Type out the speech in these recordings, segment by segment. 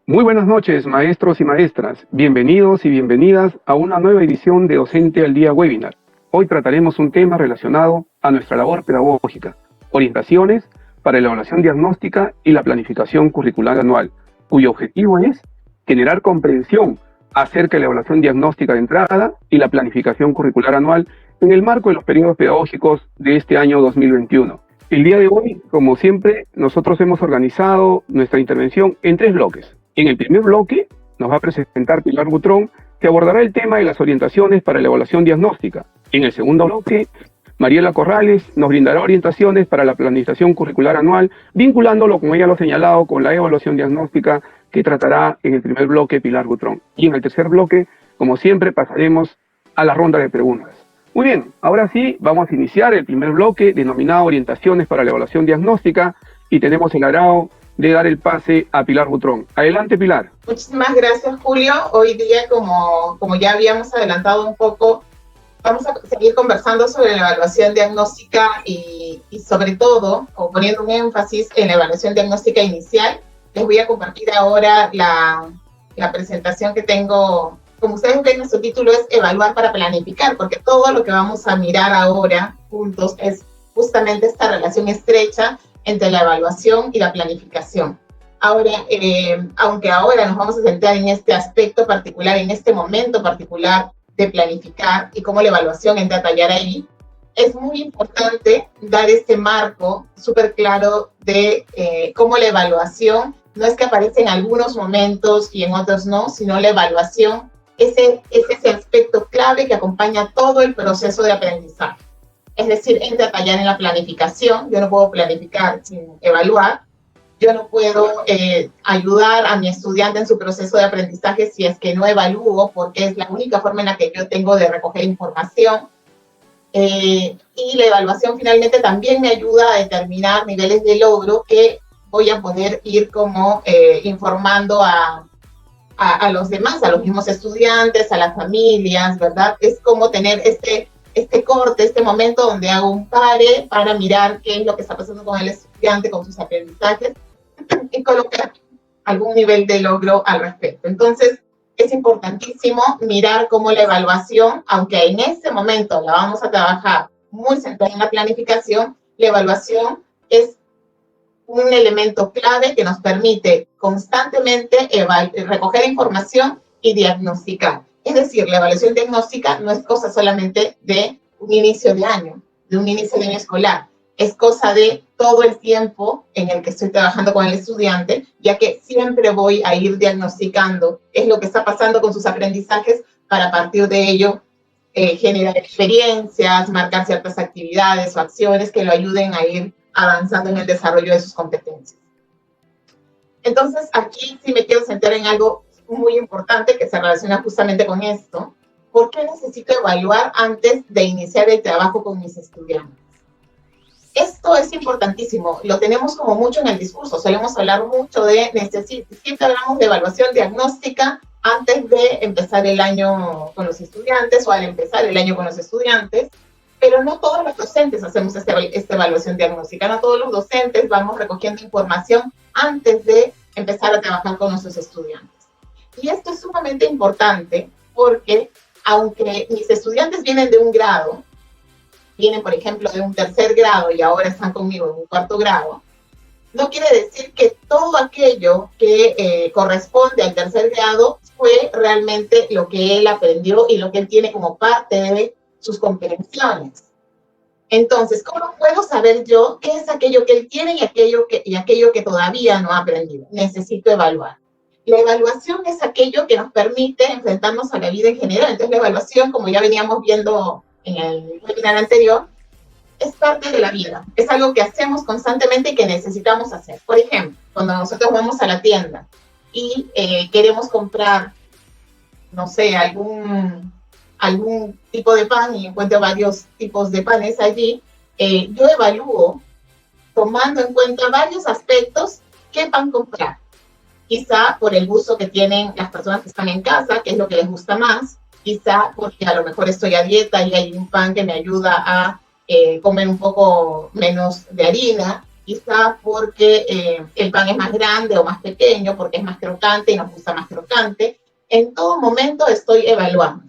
Muy buenas noches, maestros y maestras. Bienvenidos y bienvenidas a una nueva edición de Docente al Día Webinar. Hoy trataremos un tema relacionado a nuestra labor pedagógica, orientaciones para la evaluación diagnóstica y la planificación curricular anual, cuyo objetivo es generar comprensión acerca de la evaluación diagnóstica de entrada y la planificación curricular anual en el marco de los periodos pedagógicos de este año 2021. El día de hoy, como siempre, nosotros hemos organizado nuestra intervención en 3 bloques. En el primer bloque nos va a presentar Pilar Butrón, que abordará el tema de las orientaciones para la evaluación diagnóstica. En el segundo bloque, Mariela Corrales nos brindará orientaciones para la planificación curricular anual, vinculándolo, como ella lo ha señalado, con la evaluación diagnóstica que tratará en el primer bloque Pilar Butrón. Y en el tercer bloque, como siempre, pasaremos a la ronda de preguntas. Muy bien, ahora sí, vamos a iniciar el primer bloque denominado Orientaciones para la evaluación diagnóstica y tenemos el agrado de dar el pase a Pilar Butrón. Adelante, Pilar. Muchísimas gracias, Julio. Hoy día, como ya habíamos adelantado un poco, vamos a seguir conversando sobre la evaluación diagnóstica y sobre todo, o poniendo un énfasis en la evaluación diagnóstica inicial. Les voy a compartir ahora la presentación que tengo. Como ustedes ven, nuestro título es Evaluar para planificar, porque todo lo que vamos a mirar ahora juntos es justamente esta relación estrecha entre la evaluación y la planificación. Ahora, aunque ahora nos vamos a centrar en este aspecto particular, en este momento particular de planificar y cómo la evaluación entra a tallar ahí, es muy importante dar este marco súper claro de cómo la evaluación no es que aparece en algunos momentos y en otros no, sino la evaluación es ese aspecto clave que acompaña todo el proceso de aprendizaje. Es decir, entra a tallar en la planificación. Yo no puedo planificar sin evaluar. Yo no puedo ayudar a mi estudiante en su proceso de aprendizaje si es que no evalúo, porque es la única forma en la que yo tengo de recoger información. Y la evaluación finalmente también me ayuda a determinar niveles de logro que voy a poder ir como informando a los demás, a los mismos estudiantes, a las familias, ¿verdad? Es como tener este corte, este momento donde hago un pare para mirar qué es lo que está pasando con el estudiante, con sus aprendizajes, y colocar algún nivel de logro al respecto. Entonces, es importantísimo mirar cómo la evaluación, aunque en este momento la vamos a trabajar muy centrada en la planificación, la evaluación es un elemento clave que nos permite constantemente recoger información y diagnosticar. Es decir, la evaluación diagnóstica no es cosa solamente de un inicio de año escolar, es cosa de todo el tiempo en el que estoy trabajando con el estudiante, ya que siempre voy a ir diagnosticando qué es lo que está pasando con sus aprendizajes para a partir de ello generar experiencias, marcar ciertas actividades o acciones que lo ayuden a ir avanzando en el desarrollo de sus competencias. Entonces, aquí sí me quiero centrar en algo muy importante que se relaciona justamente con esto. ¿Por qué necesito evaluar antes de iniciar el trabajo con mis estudiantes? Esto es importantísimo, lo tenemos como mucho en el discurso, solemos hablar mucho de siempre hablamos de evaluación diagnóstica antes de empezar el año con los estudiantes o al empezar el año con los estudiantes, pero no todos los docentes hacemos esta evaluación diagnóstica, no todos los docentes vamos recogiendo información antes de empezar a trabajar con nuestros estudiantes. Y esto es sumamente importante porque aunque mis estudiantes vienen de un grado, vienen por ejemplo de un 3er grado y ahora están conmigo en un 4º grado, no quiere decir que todo aquello que corresponde al 3er grado fue realmente lo que él aprendió y lo que él tiene como parte de sus comprensiones. Entonces, ¿cómo puedo saber yo qué es aquello que él tiene y aquello que todavía no ha aprendido? Necesito evaluar. La evaluación es aquello que nos permite enfrentarnos a la vida en general. Entonces, la evaluación, como ya veníamos viendo en el webinar anterior, es parte de la vida. Es algo que hacemos constantemente y que necesitamos hacer. Por ejemplo, cuando nosotros vamos a la tienda y queremos comprar, no sé, algún tipo de pan y encuentro varios tipos de panes allí, yo evalúo tomando en cuenta varios aspectos qué pan comprar. Quizá por el gusto que tienen las personas que están en casa, qué es lo que les gusta más, quizá porque a lo mejor estoy a dieta y hay un pan que me ayuda a comer un poco menos de harina, quizá porque el pan es más grande o más pequeño, porque es más crocante y nos gusta más crocante. En todo momento estoy evaluando.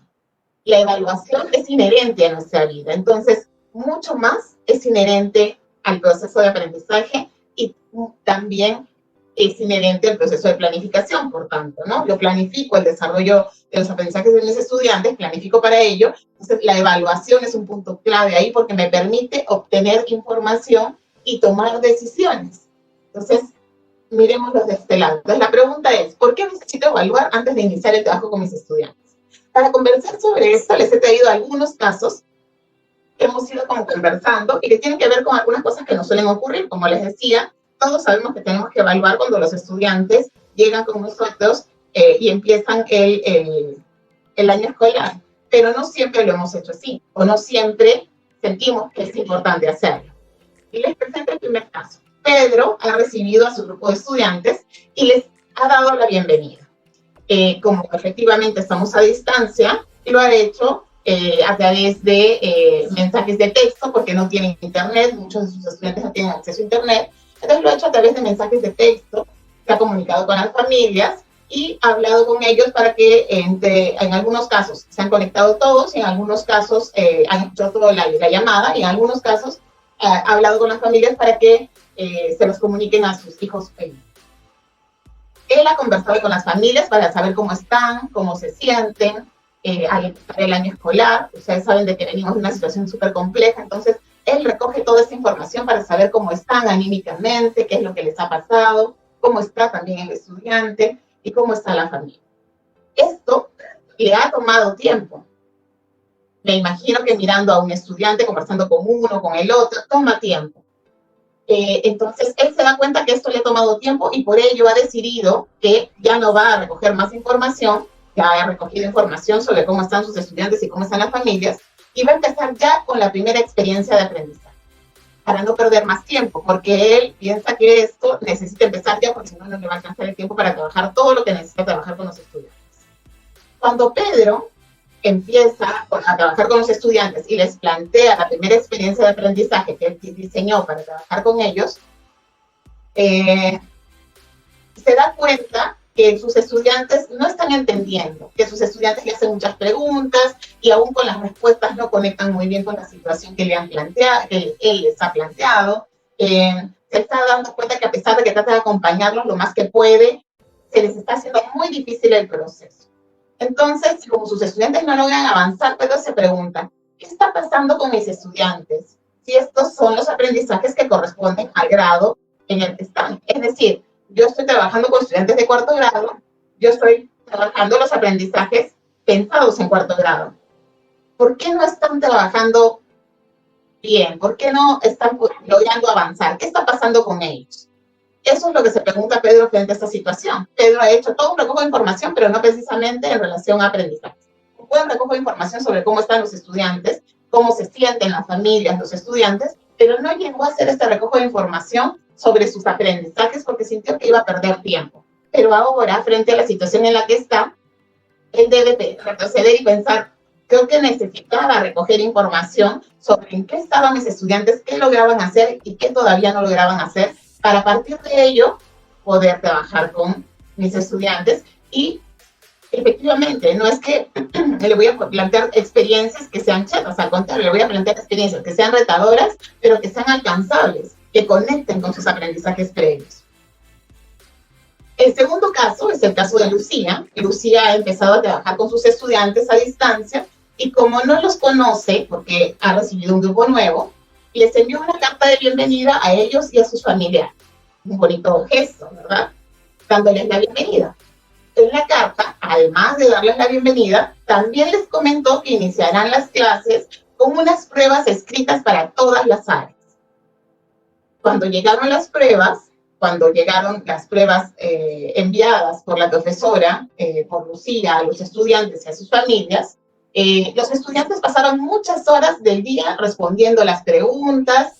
La evaluación es inherente a nuestra vida, entonces mucho más es inherente al proceso de aprendizaje y también es inherente al proceso de planificación, por tanto, ¿no? Yo planifico el desarrollo de los aprendizajes de mis estudiantes, planifico para ello, entonces la evaluación es un punto clave ahí porque me permite obtener información y tomar decisiones. Entonces, miremoslo de este lado. Entonces, la pregunta es, ¿por qué necesito evaluar antes de iniciar el trabajo con mis estudiantes? Para conversar sobre esto, les he traído algunos casos que hemos ido como conversando y que tienen que ver con algunas cosas que nos suelen ocurrir. Como les decía, todos sabemos que tenemos que evaluar cuando los estudiantes llegan con nosotros y empiezan el año escolar, pero no siempre lo hemos hecho así, o no siempre sentimos que es importante hacerlo. Y les presento el primer caso. Pedro ha recibido a su grupo de estudiantes y les ha dado la bienvenida. Como efectivamente estamos a distancia, lo ha hecho a través de mensajes de texto, porque no tienen internet, muchos de sus estudiantes no tienen acceso a internet, entonces lo ha hecho a través de mensajes de texto, se ha comunicado con las familias y ha hablado con ellos para que en algunos casos se han conectado todos, y en algunos casos han hecho toda la llamada, y en algunos casos ha hablado con las familias para que se los comuniquen a sus hijos. Él ha conversado con las familias para saber cómo están, cómo se sienten al empezar el año escolar. Ustedes saben de que venimos de una situación súper compleja, entonces él recoge toda esa información para saber cómo están anímicamente, qué es lo que les ha pasado, cómo está también el estudiante y cómo está la familia. Esto le ha tomado tiempo. Me imagino que mirando a un estudiante, conversando con uno, con el otro, toma tiempo. Entonces, él se da cuenta que esto le ha tomado tiempo y por ello ha decidido que ya no va a recoger más información, ya ha recogido información sobre cómo están sus estudiantes y cómo están las familias, y va a empezar ya con la primera experiencia de aprendizaje, para no perder más tiempo, porque él piensa que esto necesita empezar ya, porque si no, no le va a alcanzar el tiempo para trabajar todo lo que necesita trabajar con los estudiantes. Cuando Pedro empieza a trabajar con los estudiantes y les plantea la primera experiencia de aprendizaje que él diseñó para trabajar con ellos, se da cuenta que sus estudiantes no están entendiendo, que sus estudiantes le hacen muchas preguntas y aún con las respuestas no conectan muy bien con la situación que le han planteado, que él les ha planteado. Se está dando cuenta que a pesar de que trata de acompañarlos lo más que puede, se les está haciendo muy difícil el proceso. Entonces, como sus estudiantes no logran avanzar, Pedro se pregunta, ¿qué está pasando con mis estudiantes? Si estos son los aprendizajes que corresponden al grado en el que están. Es decir, yo estoy trabajando con estudiantes de cuarto grado, yo estoy trabajando los aprendizajes pensados en cuarto grado. ¿Por qué no están trabajando bien? ¿Por qué no están logrando avanzar? ¿Qué está pasando con ellos? Eso es lo que se pregunta Pedro frente a esta situación. Pedro ha hecho todo un recojo de información, pero no precisamente en relación a aprendizaje. Un buen recojo de información sobre cómo están los estudiantes, cómo se sienten las familias, los estudiantes, pero no llegó a hacer este recojo de información sobre sus aprendizajes porque sintió que iba a perder tiempo. Pero ahora, frente a la situación en la que está, él debe retroceder y pensar, creo que necesitaba recoger información sobre en qué estaban mis estudiantes, qué lograban hacer y qué todavía no lograban hacer, para a partir de ello poder trabajar con mis estudiantes. Y efectivamente, no es que le voy a plantear experiencias que sean chatas, al contrario, le voy a plantear experiencias que sean retadoras, pero que sean alcanzables, que conecten con sus aprendizajes previos. El segundo caso es el caso de Lucía. Lucía ha empezado a trabajar con sus estudiantes a distancia y como no los conoce, porque ha recibido un grupo nuevo, les envió una carta de bienvenida a ellos y a sus familiares. Un bonito gesto, ¿verdad? Dándoles la bienvenida. En la carta, además de darles la bienvenida, también les comentó que iniciarán las clases con unas pruebas escritas para todas las áreas. Cuando llegaron las pruebas enviadas por la profesora, por Lucía, a los estudiantes y a sus familias, los estudiantes pasaron muchas horas del día respondiendo las preguntas,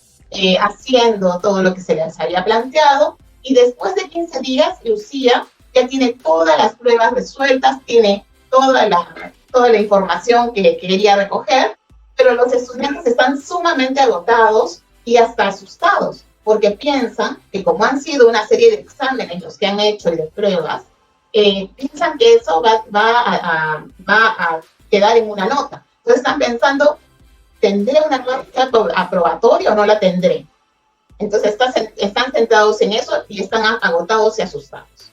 haciendo todo lo que se les había planteado, y después de 15 días, Lucía ya tiene todas las pruebas resueltas, tiene toda la información que quería recoger, pero los estudiantes están sumamente agotados y hasta asustados, porque piensan que como han sido una serie de exámenes los que han hecho y de pruebas, piensan que eso va a quedar en una nota. Entonces están pensando, ¿tendré una nota aprobatoria o no la tendré? Entonces están centrados en eso y están agotados y asustados.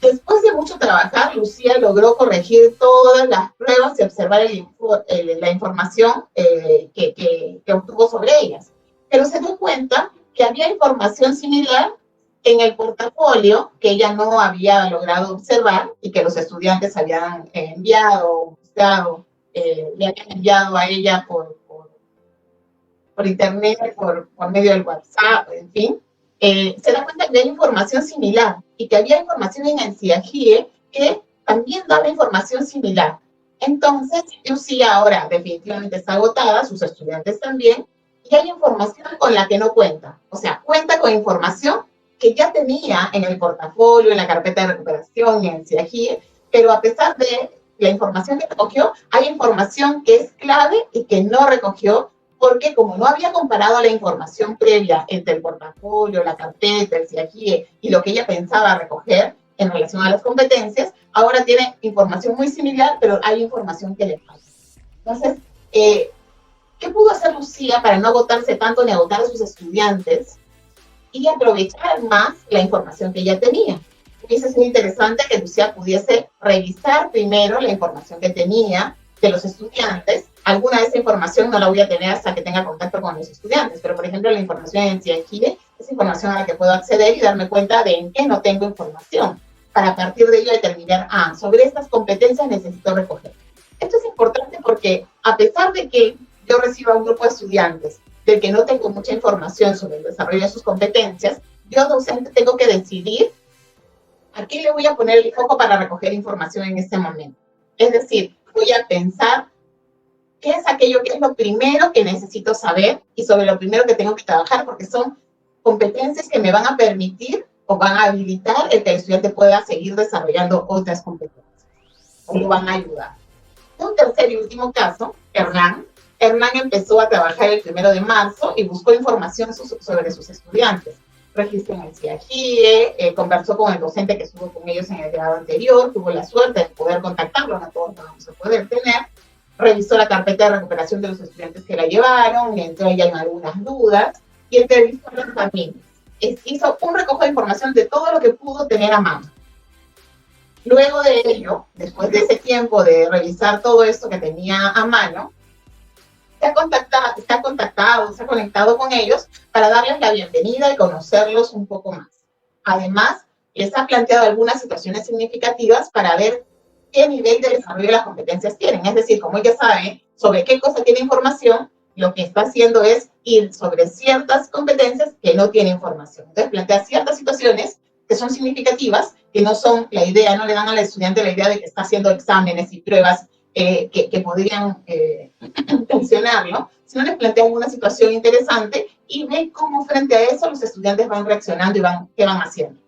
Después de mucho trabajar, Lucía logró corregir todas las pruebas y observar la información que obtuvo sobre ellas. Pero se dio cuenta que había información similar en el portafolio que ella no había logrado observar y que los estudiantes habían enviado, buscado, le habían enviado a ella por internet, por medio del WhatsApp, en fin. Se da cuenta que hay información similar y que había información en el CIAGIE que también daba información similar. Entonces, Lucía ahora definitivamente está agotada, sus estudiantes también, y hay información con la que no cuenta. O sea, cuenta con información que ya tenía en el portafolio, en la carpeta de recuperación, en el CIAGIE, pero a pesar de la información que recogió, hay información que es clave y que no recogió, porque como no había comparado la información previa entre el portafolio, la carpeta, el CIAGIE y lo que ella pensaba recoger en relación a las competencias, ahora tiene información muy similar, pero hay información que le falta. Entonces, ¿qué pudo hacer Lucía para no agotarse tanto ni agotar a sus estudiantes y aprovechar más la información que ella tenía? Hubiese sido interesante que Lucía pudiese revisar primero la información que tenía de los estudiantes. Alguna de esa información no la voy a tener hasta que tenga contacto con los estudiantes, pero por ejemplo la información en CIAGIE es información a la que puedo acceder y darme cuenta de en qué no tengo información, para a partir de ello determinar, sobre estas competencias necesito recoger. Esto es importante porque a pesar de que yo reciba un grupo de estudiantes del que no tengo mucha información sobre el desarrollo de sus competencias, yo docente tengo que decidir a qué le voy a poner el foco para recoger información en este momento. Es decir, voy a pensar qué es aquello que es lo primero que necesito saber y sobre lo primero que tengo que trabajar, porque son competencias que me van a permitir o van a habilitar el que el estudiante pueda seguir desarrollando otras competencias o lo van a ayudar. Un tercer y último caso, Hernán empezó a trabajar el 1 de marzo y buscó información sobre sus estudiantes. Registró en el CIAGIE, conversó con el docente que estuvo con ellos en el grado anterior, tuvo la suerte de poder contactarlo, no todos lo vamos a poder tener, revisó la carpeta de recuperación de los estudiantes que la llevaron, entró ella en algunas dudas y entrevistó a las familias. Hizo un recojo de información de todo lo que pudo tener a mano. Luego de ello, después de ese tiempo de revisar todo esto que tenía a mano, se ha conectado con ellos para darles la bienvenida y conocerlos un poco más. Además, les ha planteado algunas situaciones significativas para ver qué nivel de desarrollo de las competencias tienen. Es decir, como ella sabe sobre qué cosa tiene información, lo que está haciendo es ir sobre ciertas competencias que no tiene información. Entonces, plantea ciertas situaciones que son significativas, que no son la idea, no le dan al estudiante la idea de que está haciendo exámenes y pruebas que podrían tensionarlo, sino les plantea alguna situación interesante y ve cómo frente a eso los estudiantes van reaccionando y qué van haciendo.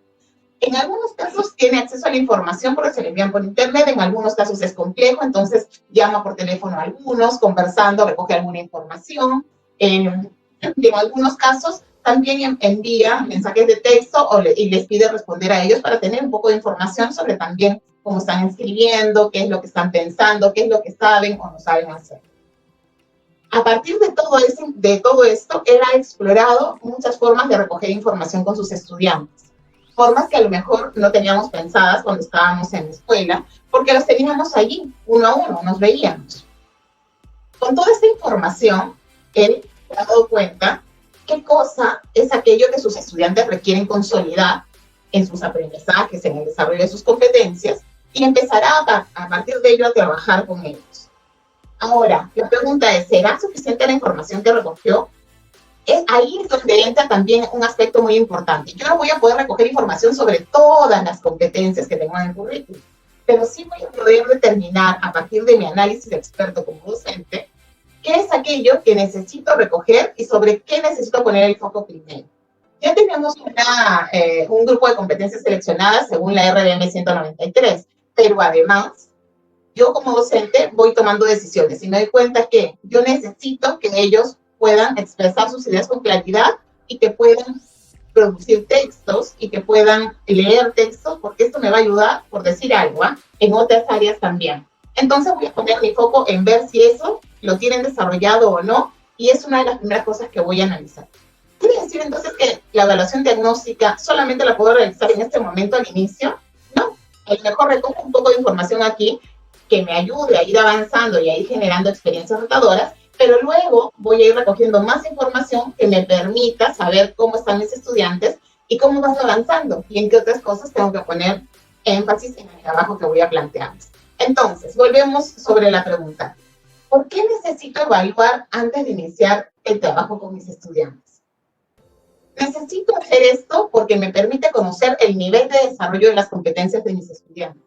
En algunos casos tiene acceso a la información porque se le envían por internet, en algunos casos es complejo, entonces llama por teléfono a algunos, conversando, recoge alguna información. En algunos casos también envía mensajes de texto y les pide responder a ellos para tener un poco de información sobre también cómo están escribiendo, qué es lo que están pensando, qué es lo que saben o no saben hacer. A partir de todo esto, él ha explorado muchas formas de recoger información con sus estudiantes. Formas que a lo mejor no teníamos pensadas cuando estábamos en la escuela, porque los teníamos allí, uno a uno, nos veíamos. Con toda esta información, él se ha dado cuenta qué cosa es aquello que sus estudiantes requieren consolidar en sus aprendizajes, en el desarrollo de sus competencias, y empezará a partir de ello a trabajar con ellos. Ahora, la pregunta es, ¿será suficiente la información que recogió? Ahí es donde entra también un aspecto muy importante. Yo no voy a poder recoger información sobre todas las competencias que tengo en el currículum, pero sí voy a poder determinar, a partir de mi análisis de experto como docente, qué es aquello que necesito recoger y sobre qué necesito poner el foco primero. Ya tenemos un grupo de competencias seleccionadas según la RDM 193, pero además, yo como docente voy tomando decisiones y me doy cuenta que yo necesito que ellos puedan expresar sus ideas con claridad y que puedan producir textos y que puedan leer textos, porque esto me va a ayudar, por decir algo, en otras áreas también. Entonces voy a poner mi foco en ver si eso lo tienen desarrollado o no, y es una de las primeras cosas que voy a analizar. ¿Quiere decir entonces que la evaluación diagnóstica solamente la puedo realizar en este momento al inicio? No, a lo mejor recojo un poco de información aquí que me ayude a ir avanzando y a ir generando experiencias retadoras, pero luego voy a ir recogiendo más información que me permita saber cómo están mis estudiantes y cómo van avanzando y en qué otras cosas tengo que poner énfasis en el trabajo que voy a plantearles. Entonces, volvemos sobre la pregunta. ¿Por qué necesito evaluar antes de iniciar el trabajo con mis estudiantes? Necesito hacer esto porque me permite conocer el nivel de desarrollo de las competencias de mis estudiantes,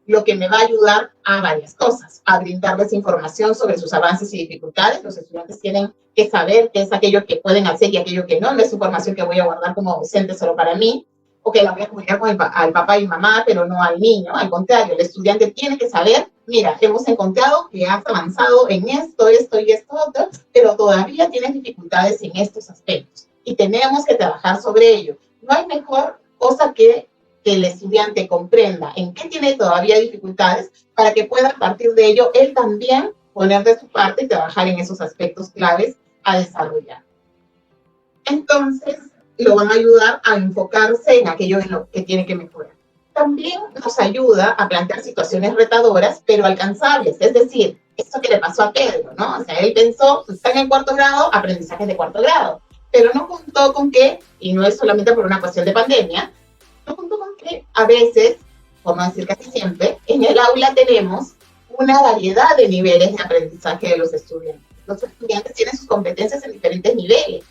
lo que me va a ayudar a varias cosas, a brindarles información sobre sus avances y dificultades. Los estudiantes tienen que saber qué es aquello que pueden hacer y aquello que no. No es información que voy a guardar como docente solo para mí, o que la voy a comunicar con al papá y mamá, pero no al niño. Al contrario, el estudiante tiene que saber, mira, hemos encontrado que has avanzado en esto, esto y esto otro, pero todavía tienes dificultades en estos aspectos y tenemos que trabajar sobre ello. No hay mejor cosa que el estudiante comprenda en qué tiene todavía dificultades para que pueda a partir de ello él también poner de su parte y trabajar en esos aspectos claves a desarrollar. Entonces, lo van a ayudar a enfocarse en aquello en lo que tiene que mejorar. También nos ayuda a plantear situaciones retadoras, pero alcanzables. Es decir, esto que le pasó a Pedro, ¿no? O sea, él pensó, está en el 4º grado, aprendizaje de 4º grado, pero no contó con que, y no es solamente por una cuestión de pandemia, no contó con que a veces, por no decir casi siempre, en el aula tenemos una variedad de niveles de aprendizaje de los estudiantes. Los estudiantes tienen sus competencias en diferentes niveles.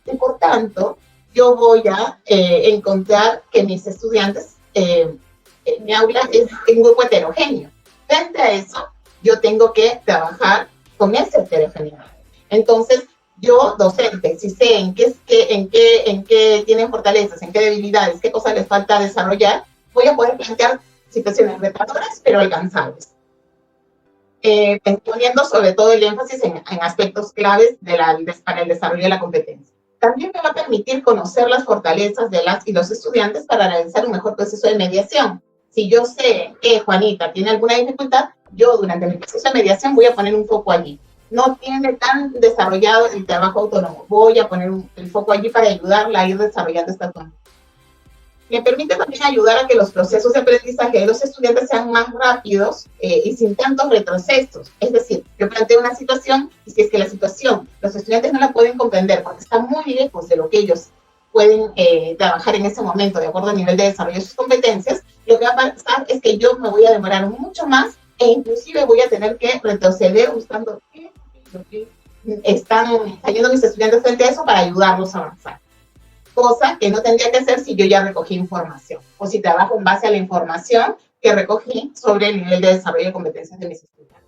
Y por tanto, yo voy a encontrar que mis estudiantes, mi aula es un grupo heterogéneo. Frente a eso, yo tengo que trabajar con esa heterogeneidad. Entonces, yo, docente, si sé en qué tienen fortalezas, en qué debilidades, qué cosas les falta desarrollar, voy a poder plantear situaciones retadoras, pero alcanzables. Poniendo sobre todo el énfasis en aspectos claves para el desarrollo de la competencia. También me va a permitir conocer las fortalezas de las y los estudiantes para realizar un mejor proceso de mediación. Si yo sé que Juanita tiene alguna dificultad, yo durante mi proceso de mediación voy a poner un foco allí. No tiene tan desarrollado el trabajo autónomo, voy a poner el foco allí para ayudarla a ir desarrollando esta autonomía. Me permite también ayudar a que los procesos de aprendizaje de los estudiantes sean más rápidos y sin tantos retrocesos. Es decir, yo planteo una situación y si es que la situación los estudiantes no la pueden comprender porque está muy lejos de lo que ellos pueden trabajar en ese momento de acuerdo al nivel de desarrollo de sus competencias, lo que va a pasar es que yo me voy a demorar mucho más e inclusive voy a tener que retroceder buscando qué es lo que están cayendo mis estudiantes frente a eso para ayudarlos a avanzar. Cosa que no tendría que hacer si yo ya recogí información o si trabajo en base a la información que recogí sobre el nivel de desarrollo de competencias de mis estudiantes.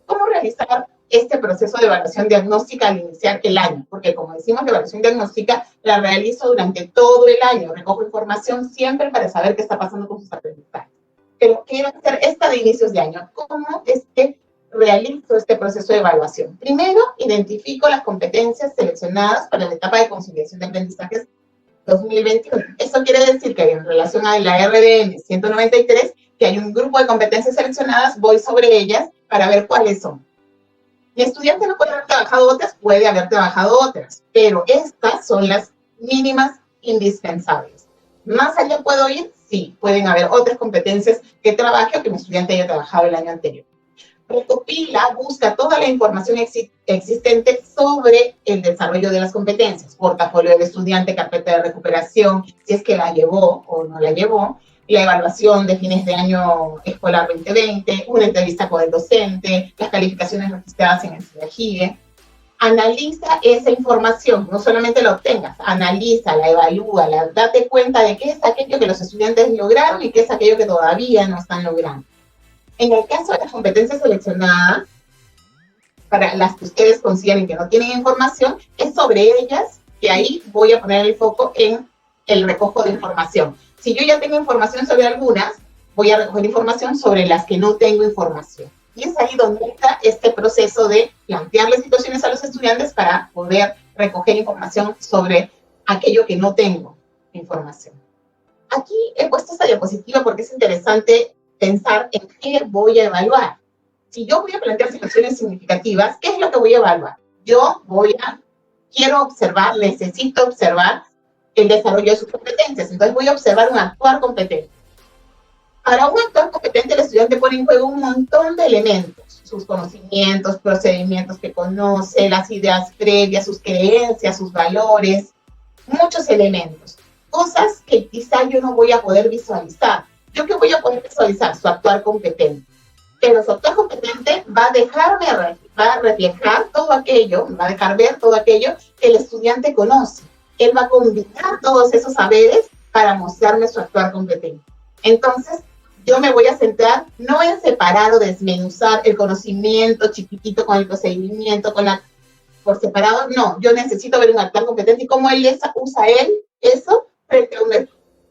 ¿Cómo realizar este proceso de evaluación diagnóstica al iniciar el año? Porque como decimos, la evaluación diagnóstica la realizo durante todo el año, recojo información siempre para saber qué está pasando con sus aprendizajes. Pero quiero hacer esta de inicios de año. ¿Cómo es que realizo este proceso de evaluación? Primero, identifico las competencias seleccionadas para la etapa de conciliación de aprendizajes 2021. Esto quiere decir que en relación a la RDN 193, que hay un grupo de competencias seleccionadas, voy sobre ellas para ver cuáles son. Mi estudiante no puede haber trabajado otras, puede haber trabajado otras, pero estas son las mínimas indispensables. ¿Más allá puedo ir? Sí, pueden haber otras competencias que trabaje o que mi estudiante haya trabajado el año anterior. Recopila, busca toda la información existente sobre el desarrollo de las competencias, portafolio del estudiante, carpeta de recuperación, si es que la llevó o no la llevó, la evaluación de fines de año escolar 2020, una entrevista con el docente, las calificaciones registradas en el CIAGIE. Analiza esa información, no solamente la obtengas, analízala, evalúala, date cuenta de qué es aquello que los estudiantes lograron y qué es aquello que todavía no están logrando. En el caso de las competencias seleccionadas, para las que ustedes consideren que no tienen información, es sobre ellas que ahí voy a poner el foco en el recojo de información. Si yo ya tengo información sobre algunas, voy a recoger información sobre las que no tengo información. Y es ahí donde está este proceso de plantearle situaciones a los estudiantes para poder recoger información sobre aquello que no tengo información. Aquí he puesto esta diapositiva porque es interesante pensar en qué voy a evaluar. Si yo voy a plantear situaciones significativas, ¿qué es lo que voy a evaluar? Quiero observar, necesito observar el desarrollo de sus competencias. Entonces voy a observar un actuar competente. Para un actuar competente, el estudiante pone en juego un montón de elementos, sus conocimientos, procedimientos que conoce, las ideas previas, sus creencias, sus valores, muchos elementos, cosas que quizá yo no voy a poder visualizar. ¿Yo qué voy a poder visualizar? Su actuar competente. Pero su actuar competente va a reflejar todo aquello, va a dejar ver todo aquello que el estudiante conoce. Él va a combinar todos esos saberes para mostrarme su actuar competente. Entonces, yo me voy a centrar no en separar o desmenuzar el conocimiento chiquitito con el procedimiento, por separado, no. Yo necesito ver un actuar competente y cómo usa eso frente a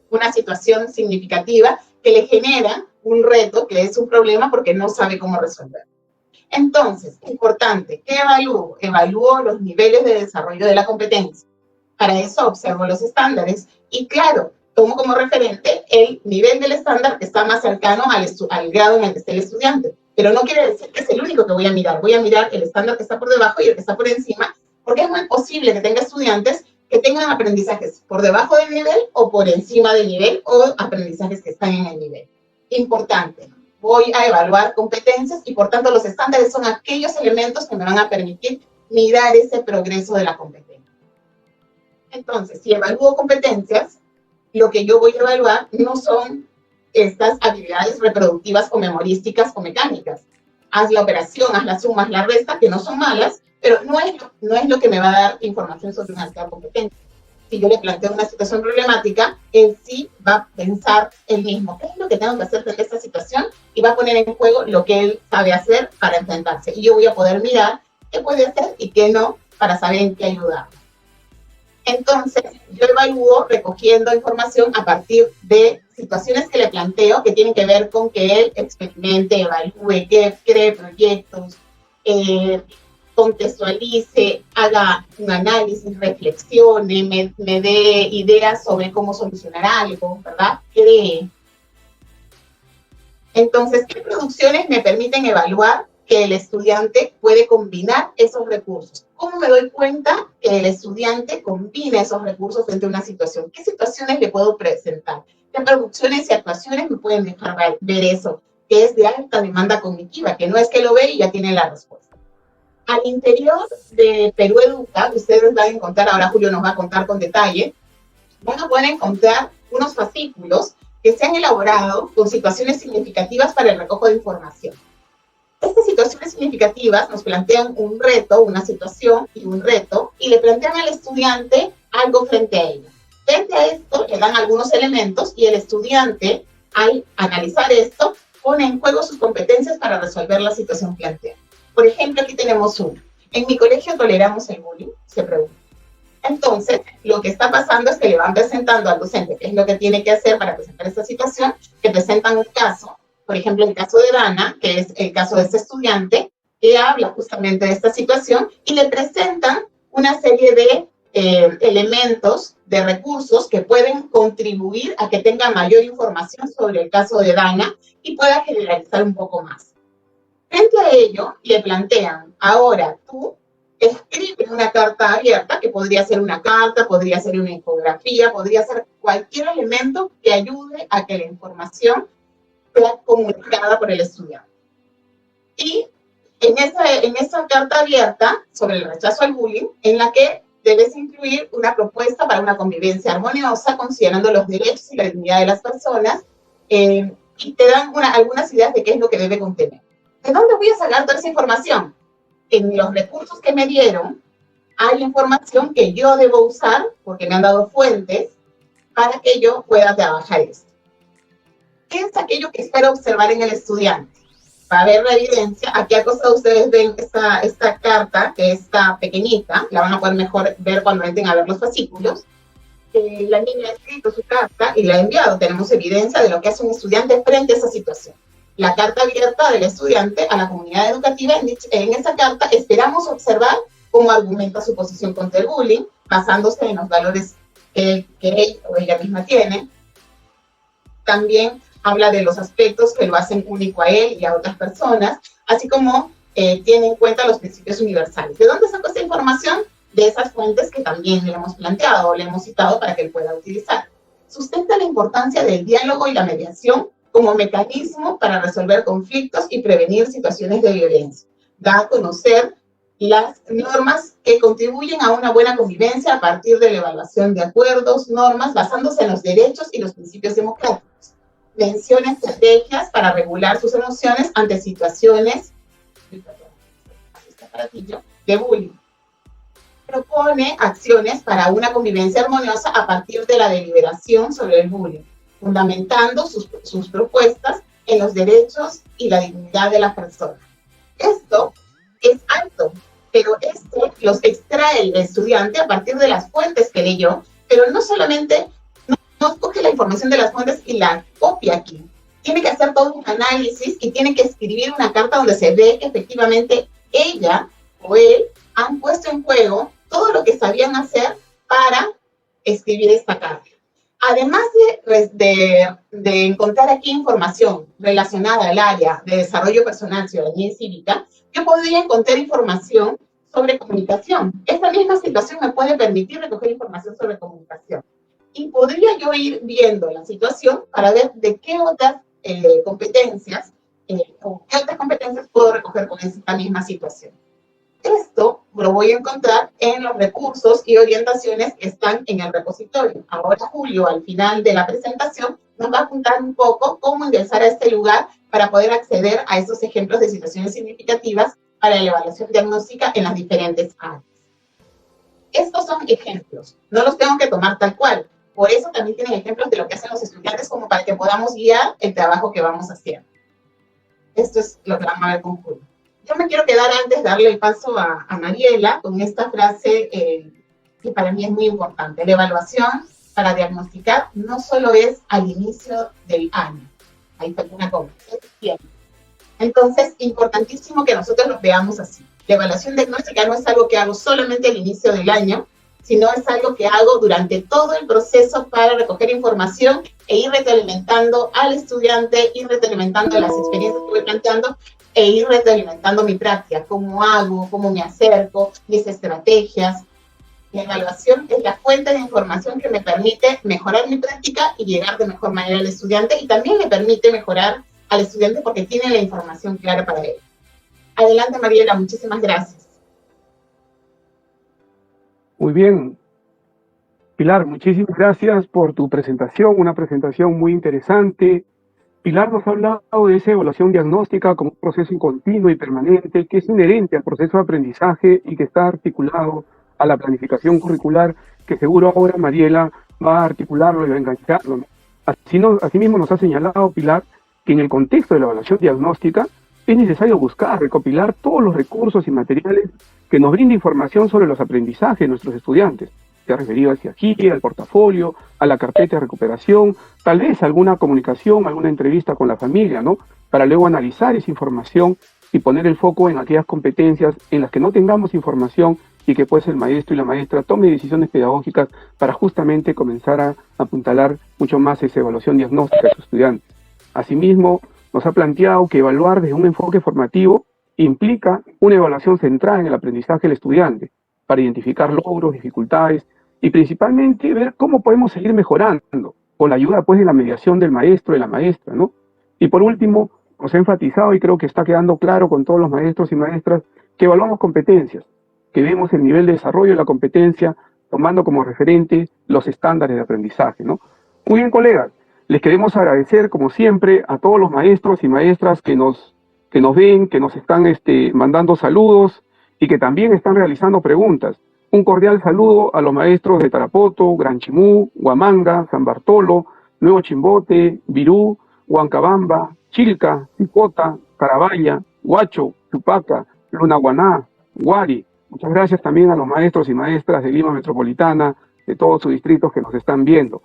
una situación significativa que le genera un reto, que es un problema porque no sabe cómo resolver. Entonces, importante, ¿qué evalúo? Evalúo los niveles de desarrollo de la competencia. Para eso observo los estándares y, claro, tomo como referente el nivel del estándar que está más cercano al grado en el que esté el estudiante. Pero no quiere decir que es el único que voy a mirar. Voy a mirar el estándar que está por debajo y el que está por encima, porque es muy posible que tenga estudiantes que tengan aprendizajes por debajo del nivel o por encima del nivel o aprendizajes que están en el nivel. Importante, voy a evaluar competencias y por tanto los estándares son aquellos elementos que me van a permitir mirar ese progreso de la competencia. Entonces, si evalúo competencias, lo que yo voy a evaluar no son estas habilidades reproductivas o memorísticas o mecánicas. Haz la operación, haz la suma, haz la resta, que no son malas, pero no es lo que me va a dar información sobre una actuar competente. Si yo le planteo una situación problemática, él sí va a pensar él mismo, ¿qué es lo que tengo que hacer frente a esta situación? Y va a poner en juego lo que él sabe hacer para enfrentarse. Y yo voy a poder mirar qué puede hacer y qué no, para saber en qué ayudar. Entonces, yo evalúo recogiendo información a partir de situaciones que le planteo que tienen que ver con que él experimente, evalúe, que cree proyectos, contextualice, haga un análisis, reflexione, me dé ideas sobre cómo solucionar algo, ¿verdad? Cree. Entonces, ¿qué producciones me permiten evaluar que el estudiante puede combinar esos recursos? ¿Cómo me doy cuenta que el estudiante combina esos recursos frente a una situación? ¿Qué situaciones le puedo presentar? ¿Qué producciones y actuaciones me pueden dejar ver eso? Que es de alta demanda cognitiva, que no es que lo ve y ya tiene la respuesta. Al interior de Perú Educa, ustedes van a encontrar, ahora Julio nos va a contar con detalle, van a poder encontrar unos fascículos que se han elaborado con situaciones significativas para el recojo de información. Estas situaciones significativas nos plantean un reto, una situación y un reto, y le plantean al estudiante algo frente a ello. Frente a esto, le dan algunos elementos y el estudiante, al analizar esto, pone en juego sus competencias para resolver la situación planteada. Por ejemplo, aquí tenemos una. ¿En mi colegio toleramos el bullying? Se pregunta. Entonces, lo que está pasando es que le van presentando al docente qué es lo que tiene que hacer para presentar esta situación, que presentan un caso. Por ejemplo, el caso de Dana, que es el caso de este estudiante, que habla justamente de esta situación y le presentan una serie de elementos, de recursos que pueden contribuir a que tenga mayor información sobre el caso de Dana y pueda generalizar un poco más. Frente a ello, le plantean, ahora tú escribes una carta abierta, que podría ser una carta, podría ser una infografía, podría ser cualquier elemento que ayude a que la información sea comunicada por el estudiante. Y en esa carta abierta sobre el rechazo al bullying, en la que debes incluir una propuesta para una convivencia armoniosa, considerando los derechos y la dignidad de las personas, y te dan algunas ideas de qué es lo que debe contener. ¿De dónde voy a sacar toda esa información? En los recursos que me dieron, hay información que yo debo usar, porque me han dado fuentes, para que yo pueda trabajar esto. ¿Qué es aquello que espero observar en el estudiante? Va a ver la evidencia. Aquí al costado ustedes ven esta carta, que está pequeñita, la van a poder mejor ver cuando entren a ver los fascículos. La niña ha escrito su carta y la ha enviado. Tenemos evidencia de lo que hace un estudiante frente a esa situación. La carta abierta del estudiante a la comunidad educativa, en esa carta esperamos observar cómo argumenta su posición contra el bullying, basándose en los valores que él o ella misma tiene. También habla de los aspectos que lo hacen único a él y a otras personas, así como tiene en cuenta los principios universales. ¿De dónde sacó esta información? De esas fuentes que también le hemos planteado o le hemos citado para que él pueda utilizar. Sustenta la importancia del diálogo y la mediación como mecanismo para resolver conflictos y prevenir situaciones de violencia. Da a conocer las normas que contribuyen a una buena convivencia a partir de la evaluación de acuerdos, normas, basándose en los derechos y los principios democráticos. Menciona estrategias para regular sus emociones ante situaciones de bullying. Propone acciones para una convivencia armoniosa a partir de la deliberación sobre el bullying, fundamentando sus propuestas en los derechos y la dignidad de las personas. Esto es alto, pero esto los extrae el estudiante a partir de las fuentes que leyó, pero no solamente no coge la información de las fuentes y la copia aquí. Tiene que hacer todo un análisis y tiene que escribir una carta donde se ve que efectivamente ella o él han puesto en juego todo lo que sabían hacer para escribir esta carta. Además de encontrar aquí información relacionada al área de desarrollo personal, ciudadanía y cívica, yo podría encontrar información sobre comunicación. Esta misma situación me puede permitir recoger información sobre comunicación. Y podría yo ir viendo la situación para ver de qué otras competencias o qué otras competencias puedo recoger con esta misma situación. Esto lo voy a encontrar en los recursos y orientaciones que están en el repositorio. Ahora Julio, al final de la presentación, nos va a contar un poco cómo ingresar a este lugar para poder acceder a esos ejemplos de situaciones significativas para la evaluación diagnóstica en las diferentes áreas. Estos son ejemplos, no los tengo que tomar tal cual. Por eso también tienen ejemplos de lo que hacen los estudiantes como para que podamos guiar el trabajo que vamos haciendo. Esto es lo que vamos a ver con Julio. Yo me quiero quedar antes de darle el paso a Mariela con esta frase que para mí es muy importante. La evaluación para diagnosticar no solo es al inicio del año. Ahí falta una coma. Es siempre. Entonces, importantísimo que nosotros lo veamos así. La evaluación diagnóstica no es algo que hago solamente al inicio del año, sino es algo que hago durante todo el proceso para recoger información e ir retroalimentando al estudiante, ir retroalimentando las experiencias que voy planteando e ir retroalimentando mi práctica, cómo hago, cómo me acerco, mis estrategias. La evaluación es la fuente de información que me permite mejorar mi práctica y llegar de mejor manera al estudiante, y también le permite mejorar al estudiante porque tiene la información clara para él. Adelante, Mariela, muchísimas gracias. Muy bien. Pilar, muchísimas gracias por tu presentación, una presentación muy interesante. Pilar nos ha hablado de esa evaluación diagnóstica como un proceso continuo y permanente que es inherente al proceso de aprendizaje y que está articulado a la planificación curricular, que seguro ahora Mariela va a articularlo y va a engancharlo, ¿no? Asimismo nos ha señalado Pilar que en el contexto de la evaluación diagnóstica es necesario buscar, recopilar todos los recursos y materiales que nos brinden información sobre los aprendizajes de nuestros estudiantes. Se ha referido hacia aquí, al portafolio, a la carpeta de recuperación, tal vez alguna comunicación, alguna entrevista con la familia, ¿no? Para luego analizar esa información y poner el foco en aquellas competencias en las que no tengamos información y que pues el maestro y la maestra tome decisiones pedagógicas para justamente comenzar a apuntalar mucho más esa evaluación diagnóstica de sus estudiantes. Asimismo, nos ha planteado que evaluar desde un enfoque formativo implica una evaluación centrada en el aprendizaje del estudiante, para identificar logros, dificultades y principalmente ver cómo podemos seguir mejorando con la ayuda pues de la mediación del maestro y la maestra, ¿no? Y por último, nos ha enfatizado y creo que está quedando claro con todos los maestros y maestras que evaluamos competencias, que vemos el nivel de desarrollo de la competencia tomando como referente los estándares de aprendizaje, ¿no? Muy bien, colegas, les queremos agradecer como siempre a todos los maestros y maestras que nos ven, que nos están mandando saludos y que también están realizando preguntas. Un cordial saludo a los maestros de Tarapoto, Gran Chimú, Huamanga, San Bartolo, Nuevo Chimbote, Virú, Huancabamba, Chilca, Cipota, Carabaya, Huacho, Chupaca, Lunaguaná, Huari. Muchas gracias también a los maestros y maestras de Lima Metropolitana, de todos sus distritos que nos están viendo.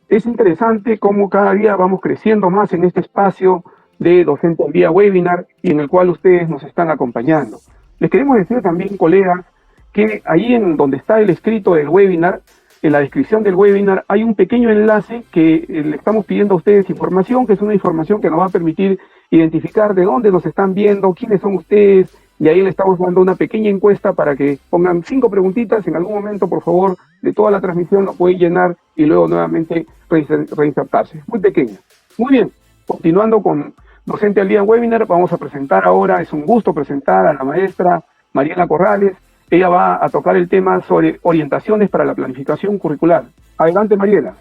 Es interesante cómo cada día vamos creciendo más en este espacio de Docente al Día Webinar y en el cual ustedes nos están acompañando. Les queremos decir también, colegas, que ahí en donde está el escrito del webinar, en la descripción del webinar hay un pequeño enlace que le estamos pidiendo a ustedes información, que es una información que nos va a permitir identificar de dónde nos están viendo, quiénes son ustedes, y ahí le estamos dando una pequeña encuesta para que pongan 5 preguntitas en algún momento, por favor, de toda la transmisión, lo pueden llenar y luego nuevamente reinsertarse. Muy pequeña. Muy bien, continuando con Docente al Día Webinar, vamos a presentar ahora, es un gusto presentar a la maestra Mariela Corrales. Ella va a tocar el tema sobre orientaciones para la planificación curricular. Adelante, Mariela.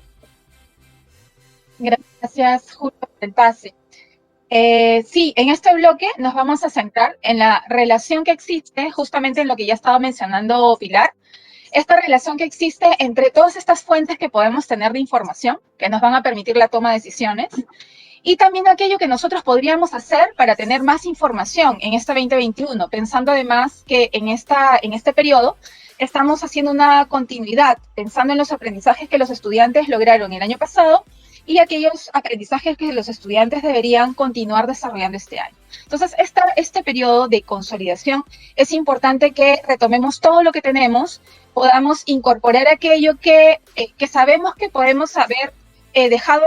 Gracias, Julio, por el pase. Sí, en este bloque nos vamos a centrar en la relación que existe, justamente en lo que ya estaba mencionando Pilar, esta relación que existe entre todas estas fuentes que podemos tener de información, que nos van a permitir la toma de decisiones, y también aquello que nosotros podríamos hacer para tener más información en este 2021, pensando además que en este periodo estamos haciendo una continuidad, pensando en los aprendizajes que los estudiantes lograron el año pasado y aquellos aprendizajes que los estudiantes deberían continuar desarrollando este año. Entonces, este periodo de consolidación es importante que retomemos todo lo que tenemos, podamos incorporar aquello que sabemos que podemos haber dejado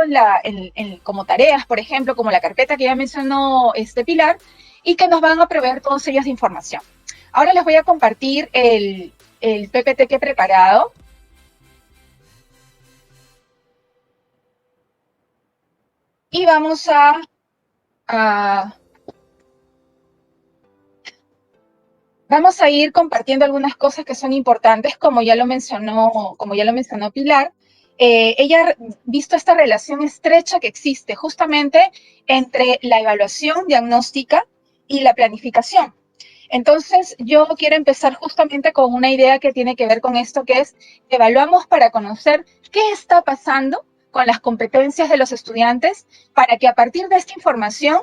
como tareas, por ejemplo, como la carpeta que ya mencionó Pilar, y que nos van a proveer todas ellas de información. Ahora les voy a compartir el PPT que he preparado. Y vamos vamos a ir compartiendo algunas cosas que son importantes, como ya lo mencionó Pilar. Ella ha visto esta relación estrecha que existe justamente entre la evaluación diagnóstica y la planificación. Entonces, yo quiero empezar justamente con una idea que tiene que ver con esto, que es evaluamos para conocer qué está pasando con las competencias de los estudiantes para que a partir de esta información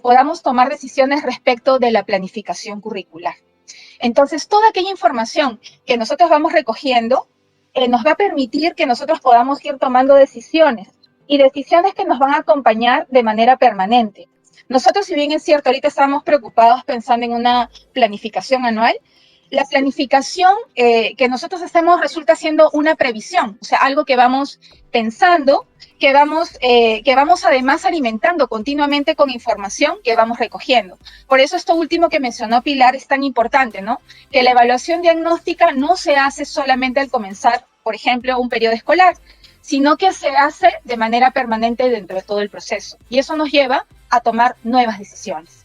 podamos tomar decisiones respecto de la planificación curricular. Entonces, toda aquella información que nosotros vamos recogiendo nos va a permitir que nosotros podamos ir tomando decisiones y decisiones que nos van a acompañar de manera permanente. Nosotros, si bien es cierto, ahorita estamos preocupados pensando en una planificación anual, la planificación que nosotros hacemos resulta siendo una previsión, o sea, algo que vamos pensando, que vamos además alimentando continuamente con información que vamos recogiendo. Por eso esto último que mencionó Pilar es tan importante, ¿no? Que la evaluación diagnóstica no se hace solamente al comenzar, por ejemplo, un periodo escolar, sino que se hace de manera permanente dentro de todo el proceso. Y eso nos lleva a tomar nuevas decisiones.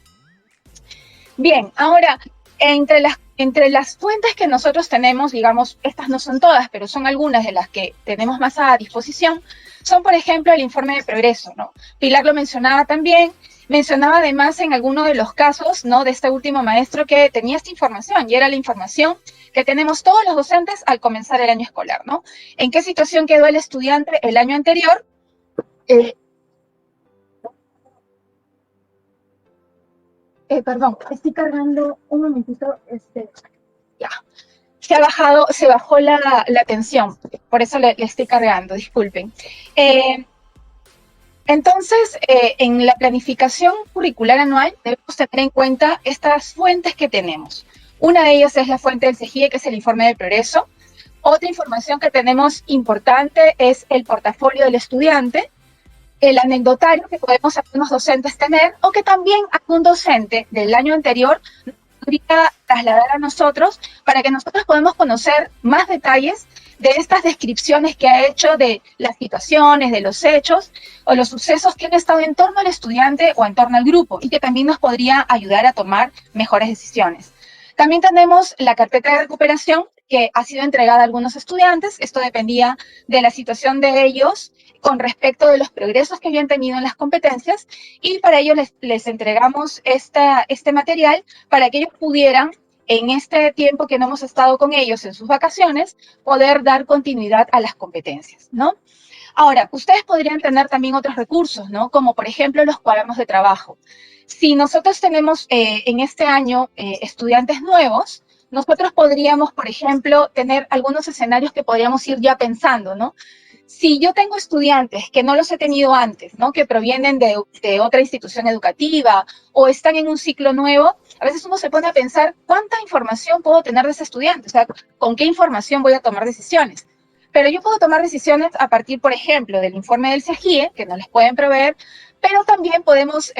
Bien, ahora, entre las fuentes que nosotros tenemos, digamos, estas no son todas, pero son algunas de las que tenemos más a disposición, son, por ejemplo, el informe de progreso, ¿no? Pilar lo mencionaba también, mencionaba además en alguno de los casos, ¿no?, de este último maestro que tenía esta información, y era la información que tenemos todos los docentes al comenzar el año escolar, ¿no? ¿En qué situación quedó el estudiante el año anterior? Perdón, estoy cargando un momentito, ya. Se bajó la tensión, por eso le estoy cargando, disculpen. Entonces, en la planificación curricular anual debemos tener en cuenta estas fuentes que tenemos. Una de ellas es la fuente del CEGIE, que es el informe de progreso. Otra información que tenemos importante es el portafolio del estudiante, el anecdotario que podemos algunos docentes tener, o que también algún docente del año anterior podría trasladar a nosotros para que nosotros podamos conocer más detalles de estas descripciones que ha hecho de las situaciones, de los hechos o los sucesos que han estado en torno al estudiante o en torno al grupo, y que también nos podría ayudar a tomar mejores decisiones. También tenemos la carpeta de recuperación que ha sido entregada a algunos estudiantes. Esto dependía de la situación de ellos con respecto de los progresos que habían tenido en las competencias, y para ello les entregamos este material para que ellos pudieran, en este tiempo que no hemos estado con ellos en sus vacaciones, poder dar continuidad a las competencias, ¿no? Ahora, ustedes podrían tener también otros recursos, ¿no? Como por ejemplo los cuadernos de trabajo. Si nosotros tenemos en este año estudiantes nuevos, nosotros podríamos, por ejemplo, tener algunos escenarios que podríamos ir ya pensando, ¿no? Si yo tengo estudiantes que no los he tenido antes, ¿no?, que provienen de otra institución educativa o están en un ciclo nuevo, a veces uno se pone a pensar cuánta información puedo tener de ese estudiante, o sea, con qué información voy a tomar decisiones. Pero yo puedo tomar decisiones a partir, por ejemplo, del informe del CEGIE, que nos les pueden proveer, pero también podemos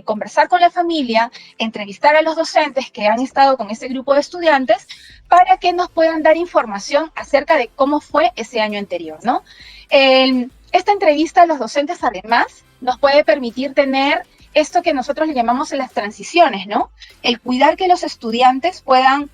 conversar con la familia, entrevistar a los docentes que han estado con ese grupo de estudiantes para que nos puedan dar información acerca de cómo fue ese año anterior, ¿no? Esta entrevista a los docentes, además, nos puede permitir tener esto que nosotros le llamamos las transiciones, ¿no? El cuidar que los estudiantes puedan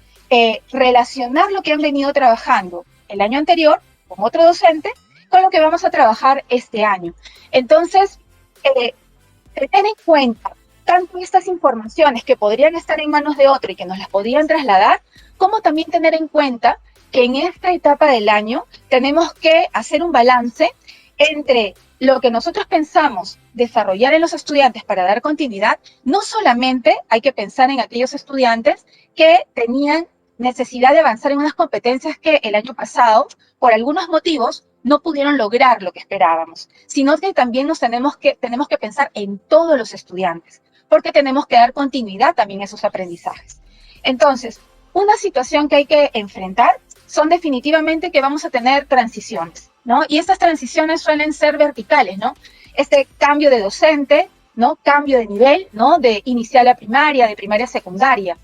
relacionar lo que han venido trabajando el año anterior con otro docente con lo que vamos a trabajar este año. Entonces, tener en cuenta tanto estas informaciones que podrían estar en manos de otro y que nos las podrían trasladar, como también tener en cuenta que en esta etapa del año tenemos que hacer un balance entre lo que nosotros pensamos desarrollar en los estudiantes para dar continuidad. No solamente hay que pensar en aquellos estudiantes que tenían necesidad de avanzar en unas competencias que el año pasado, por algunos motivos, no pudieron lograr lo que esperábamos, sino que también tenemos que pensar en todos los estudiantes, porque tenemos que dar continuidad también a esos aprendizajes. Entonces, una situación que hay que enfrentar son definitivamente que vamos a tener transiciones, ¿no? Y estas transiciones suelen ser verticales, ¿no? Este cambio de docente, ¿no? Cambio de nivel, ¿no? De inicial a primaria, de primaria a secundaria.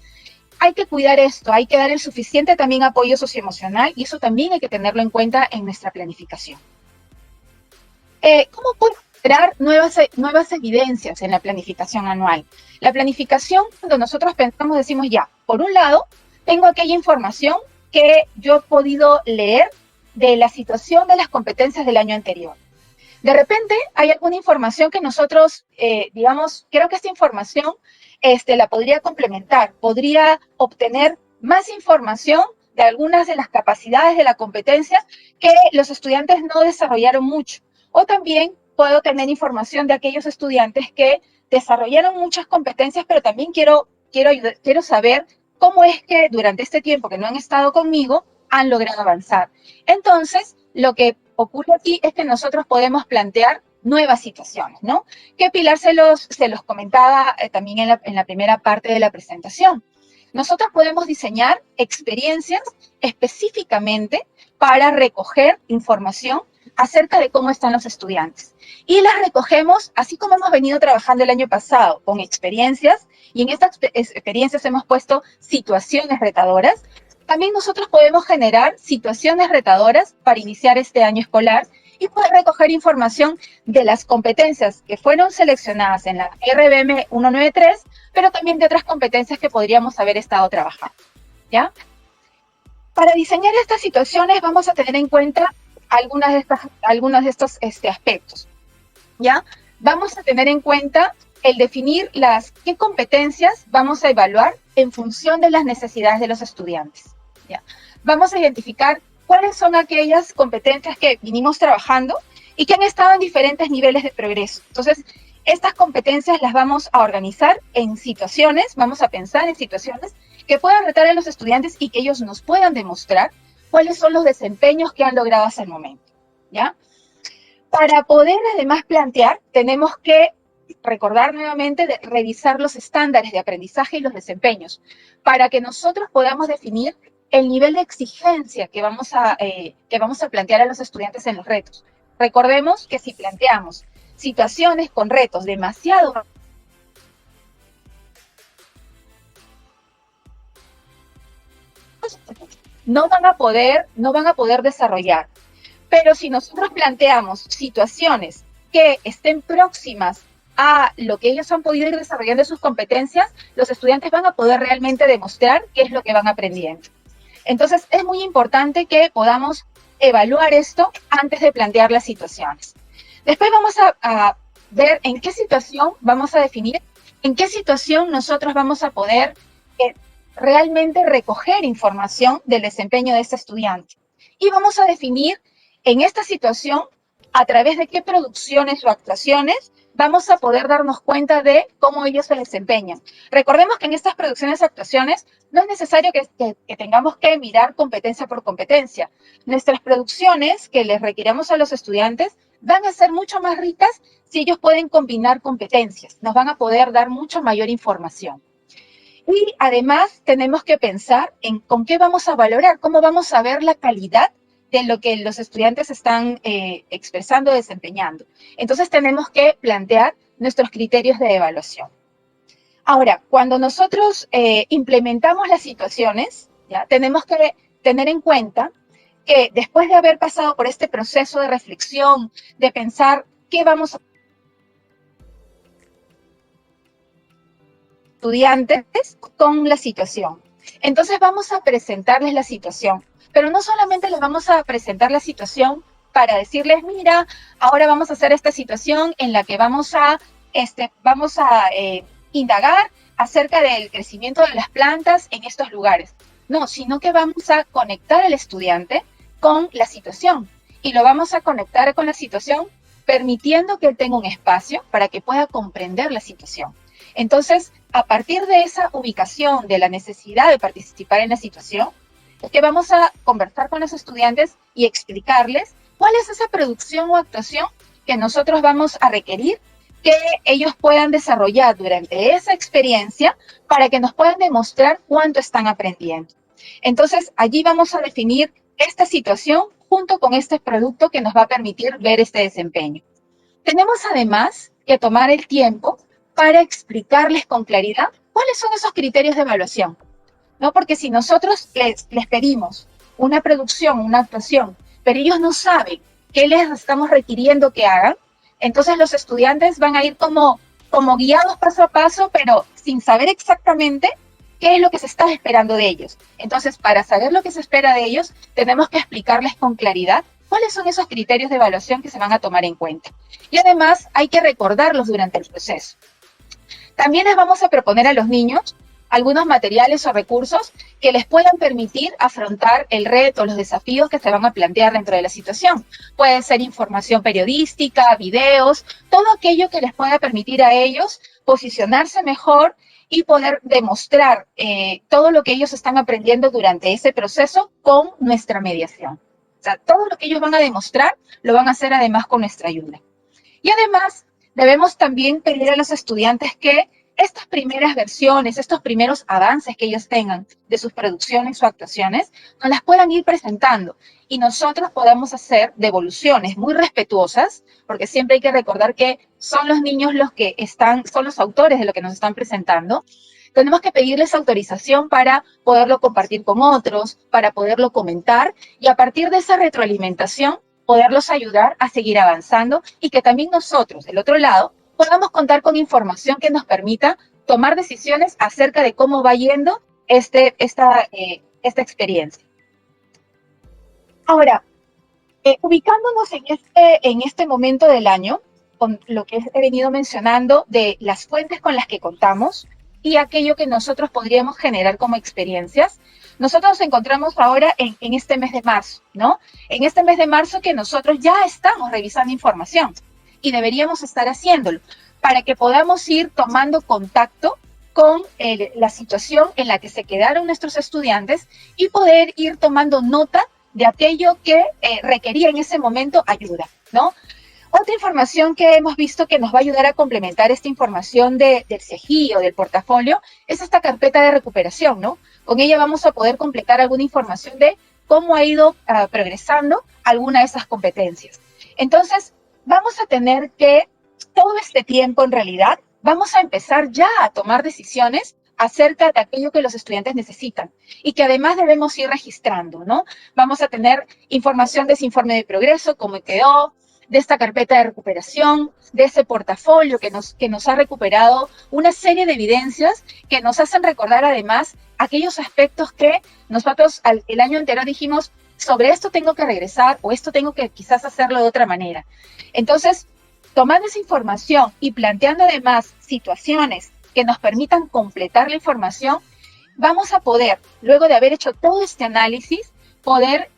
Hay que cuidar esto, hay que dar el suficiente también apoyo socioemocional y eso también hay que tenerlo en cuenta en nuestra planificación. ¿Cómo puedo generar nuevas evidencias en la planificación anual? La planificación, cuando nosotros pensamos, decimos ya, por un lado, tengo aquella información que yo he podido leer de la situación de las competencias del año anterior. De repente hay alguna información que nosotros, digamos, creo que esta información la podría complementar, podría obtener más información de algunas de las capacidades de la competencia que los estudiantes no desarrollaron mucho. O también puedo tener información de aquellos estudiantes que desarrollaron muchas competencias, pero también quiero saber cómo es que durante este tiempo que no han estado conmigo han logrado avanzar. Entonces, lo que ocurre aquí es que nosotros podemos plantear nuevas situaciones, ¿no? Que Pilar se los comentaba también en la primera parte de la presentación. Nosotros podemos diseñar experiencias específicamente para recoger información acerca de cómo están los estudiantes. Y las recogemos, así como hemos venido trabajando el año pasado, con experiencias, y en estas experiencias hemos puesto situaciones retadoras. También nosotros podemos generar situaciones retadoras para iniciar este año escolar y poder recoger información de las competencias que fueron seleccionadas en la RBM 193, pero también de otras competencias que podríamos haber estado trabajando, ¿ya? Para diseñar estas situaciones vamos a tener en cuenta algunos de estos aspectos, ¿ya? Vamos a tener en cuenta el definir qué competencias vamos a evaluar en función de las necesidades de los estudiantes, ¿ya? Vamos a identificar cuáles son aquellas competencias que vinimos trabajando y que han estado en diferentes niveles de progreso. Entonces, estas competencias las vamos a organizar en situaciones, vamos a pensar en situaciones que puedan retar a los estudiantes y que ellos nos puedan demostrar cuáles son los desempeños que han logrado hasta el momento, ¿ya? Para poder además plantear, tenemos que recordar nuevamente de revisar los estándares de aprendizaje y los desempeños, para que nosotros podamos definir el nivel de exigencia que vamos a plantear a los estudiantes en los retos. Recordemos que si planteamos situaciones con retos demasiado no van a poder desarrollar. Pero si nosotros planteamos situaciones que estén próximas a lo que ellos han podido ir desarrollando en sus competencias, los estudiantes van a poder realmente demostrar qué es lo que van aprendiendo. Entonces, es muy importante que podamos evaluar esto antes de plantear las situaciones. Después vamos a ver en qué situación vamos a definir, en qué situación nosotros vamos a poder realmente recoger información del desempeño de este estudiante. Y vamos a definir en esta situación a través de qué producciones o actuaciones vamos a poder darnos cuenta de cómo ellos se desempeñan. Recordemos que en estas producciones o actuaciones no es necesario que tengamos que mirar competencia por competencia. Nuestras producciones que les requiramos a los estudiantes van a ser mucho más ricas si ellos pueden combinar competencias. Nos van a poder dar mucho mayor información. Y además tenemos que pensar en con qué vamos a valorar, cómo vamos a ver la calidad de lo que los estudiantes están expresando, desempeñando. Entonces tenemos que plantear nuestros criterios de evaluación. Ahora, cuando nosotros implementamos las situaciones, ¿ya? Tenemos que tener en cuenta que después de haber pasado por este proceso de reflexión, de pensar qué vamos a estudiantes con la situación. Entonces vamos a presentarles la situación, pero no solamente les vamos a presentar la situación para decirles, mira, ahora vamos a hacer esta situación en la que vamos a indagar acerca del crecimiento de las plantas en estos lugares. No, sino que vamos a conectar al estudiante con la situación y lo vamos a conectar con la situación permitiendo que él tenga un espacio para que pueda comprender la situación. Entonces, a partir de esa ubicación de la necesidad de participar en la situación, es que vamos a conversar con los estudiantes y explicarles cuál es esa producción o actuación que nosotros vamos a requerir que ellos puedan desarrollar durante esa experiencia para que nos puedan demostrar cuánto están aprendiendo. Entonces, allí vamos a definir esta situación junto con este producto que nos va a permitir ver este desempeño. Tenemos además que tomar el tiempo para explicarles con claridad cuáles son esos criterios de evaluación, ¿no? Porque si nosotros les pedimos una producción, una actuación, pero ellos no saben qué les estamos requiriendo que hagan, entonces los estudiantes van a ir como guiados paso a paso, pero sin saber exactamente qué es lo que se está esperando de ellos. Entonces, para saber lo que se espera de ellos, tenemos que explicarles con claridad cuáles son esos criterios de evaluación que se van a tomar en cuenta. Y además, hay que recordarlos durante el proceso. También les vamos a proponer a los niños algunos materiales o recursos que les puedan permitir afrontar el reto, los desafíos que se van a plantear dentro de la situación. Puede ser información periodística, videos, todo aquello que les pueda permitir a ellos posicionarse mejor y poder demostrar todo lo que ellos están aprendiendo durante ese proceso con nuestra mediación. O sea, todo lo que ellos van a demostrar lo van a hacer además con nuestra ayuda. Y además, debemos también pedir a los estudiantes que estas primeras versiones, estos primeros avances que ellos tengan de sus producciones o actuaciones, nos las puedan ir presentando y nosotros podamos hacer devoluciones muy respetuosas, porque siempre hay que recordar que son los niños los que son los autores de lo que nos están presentando. Tenemos que pedirles autorización para poderlo compartir con otros, para poderlo comentar y a partir de esa retroalimentación poderlos ayudar a seguir avanzando y que también nosotros, del otro lado, podamos contar con información que nos permita tomar decisiones acerca de cómo va yendo esta experiencia. Ahora, ubicándonos en este momento del año, con lo que he venido mencionando de las fuentes con las que contamos y aquello que nosotros podríamos generar como experiencias, nosotros nos encontramos ahora en este mes de marzo, ¿no? En este mes de marzo que nosotros ya estamos revisando información y deberíamos estar haciéndolo para que podamos ir tomando contacto con la situación en la que se quedaron nuestros estudiantes y poder ir tomando nota de aquello que requería en ese momento ayuda, ¿no? Otra información que hemos visto que nos va a ayudar a complementar esta información del CEGI o del portafolio es esta carpeta de recuperación, ¿no? Con ella vamos a poder completar alguna información de cómo ha ido progresando alguna de esas competencias. Entonces, vamos a tener que, todo este tiempo en realidad, vamos a empezar ya a tomar decisiones acerca de aquello que los estudiantes necesitan y que además debemos ir registrando, ¿no? Vamos a tener información de ese informe de progreso, cómo quedó, de esta carpeta de recuperación, de ese portafolio que nos ha recuperado una serie de evidencias que nos hacen recordar además aquellos aspectos que nosotros el año anterior dijimos, sobre esto tengo que regresar o esto tengo que quizás hacerlo de otra manera. Entonces, tomando esa información y planteando además situaciones que nos permitan completar la información, vamos a poder, luego de haber hecho todo este análisis, poder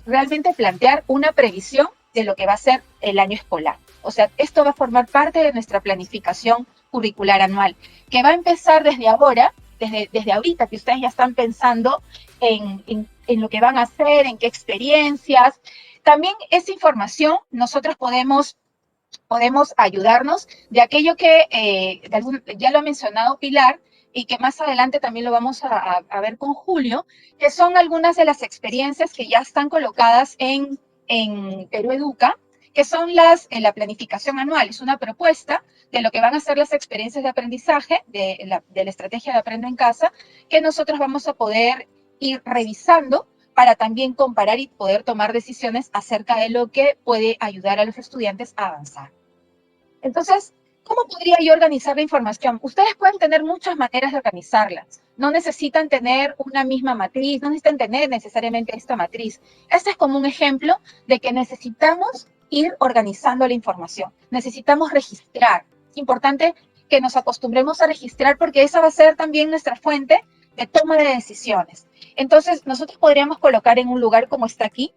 realmente plantear una previsión de lo que va a ser el año escolar. O sea, esto va a formar parte de nuestra planificación curricular anual, que va a empezar desde ahora, desde ahorita que ustedes ya están pensando en lo que van a hacer, en qué experiencias. También esa información nosotros podemos ayudarnos de aquello que ya lo ha mencionado Pilar, y que más adelante también lo vamos a ver con Julio, que son algunas de las experiencias que ya están colocadas en Perú Educa, que son la planificación anual. Es una propuesta de lo que van a ser las experiencias de aprendizaje de la estrategia de Aprende en Casa, que nosotros vamos a poder ir revisando para también comparar y poder tomar decisiones acerca de lo que puede ayudar a los estudiantes a avanzar. Entonces, ¿cómo podría yo organizar la información? Ustedes pueden tener muchas maneras de organizarla. No necesitan tener una misma matriz, no necesitan tener necesariamente esta matriz. Este es como un ejemplo de que necesitamos ir organizando la información. Necesitamos registrar. Es importante que nos acostumbremos a registrar porque esa va a ser también nuestra fuente de toma de decisiones. Entonces, nosotros podríamos colocar en un lugar como está aquí,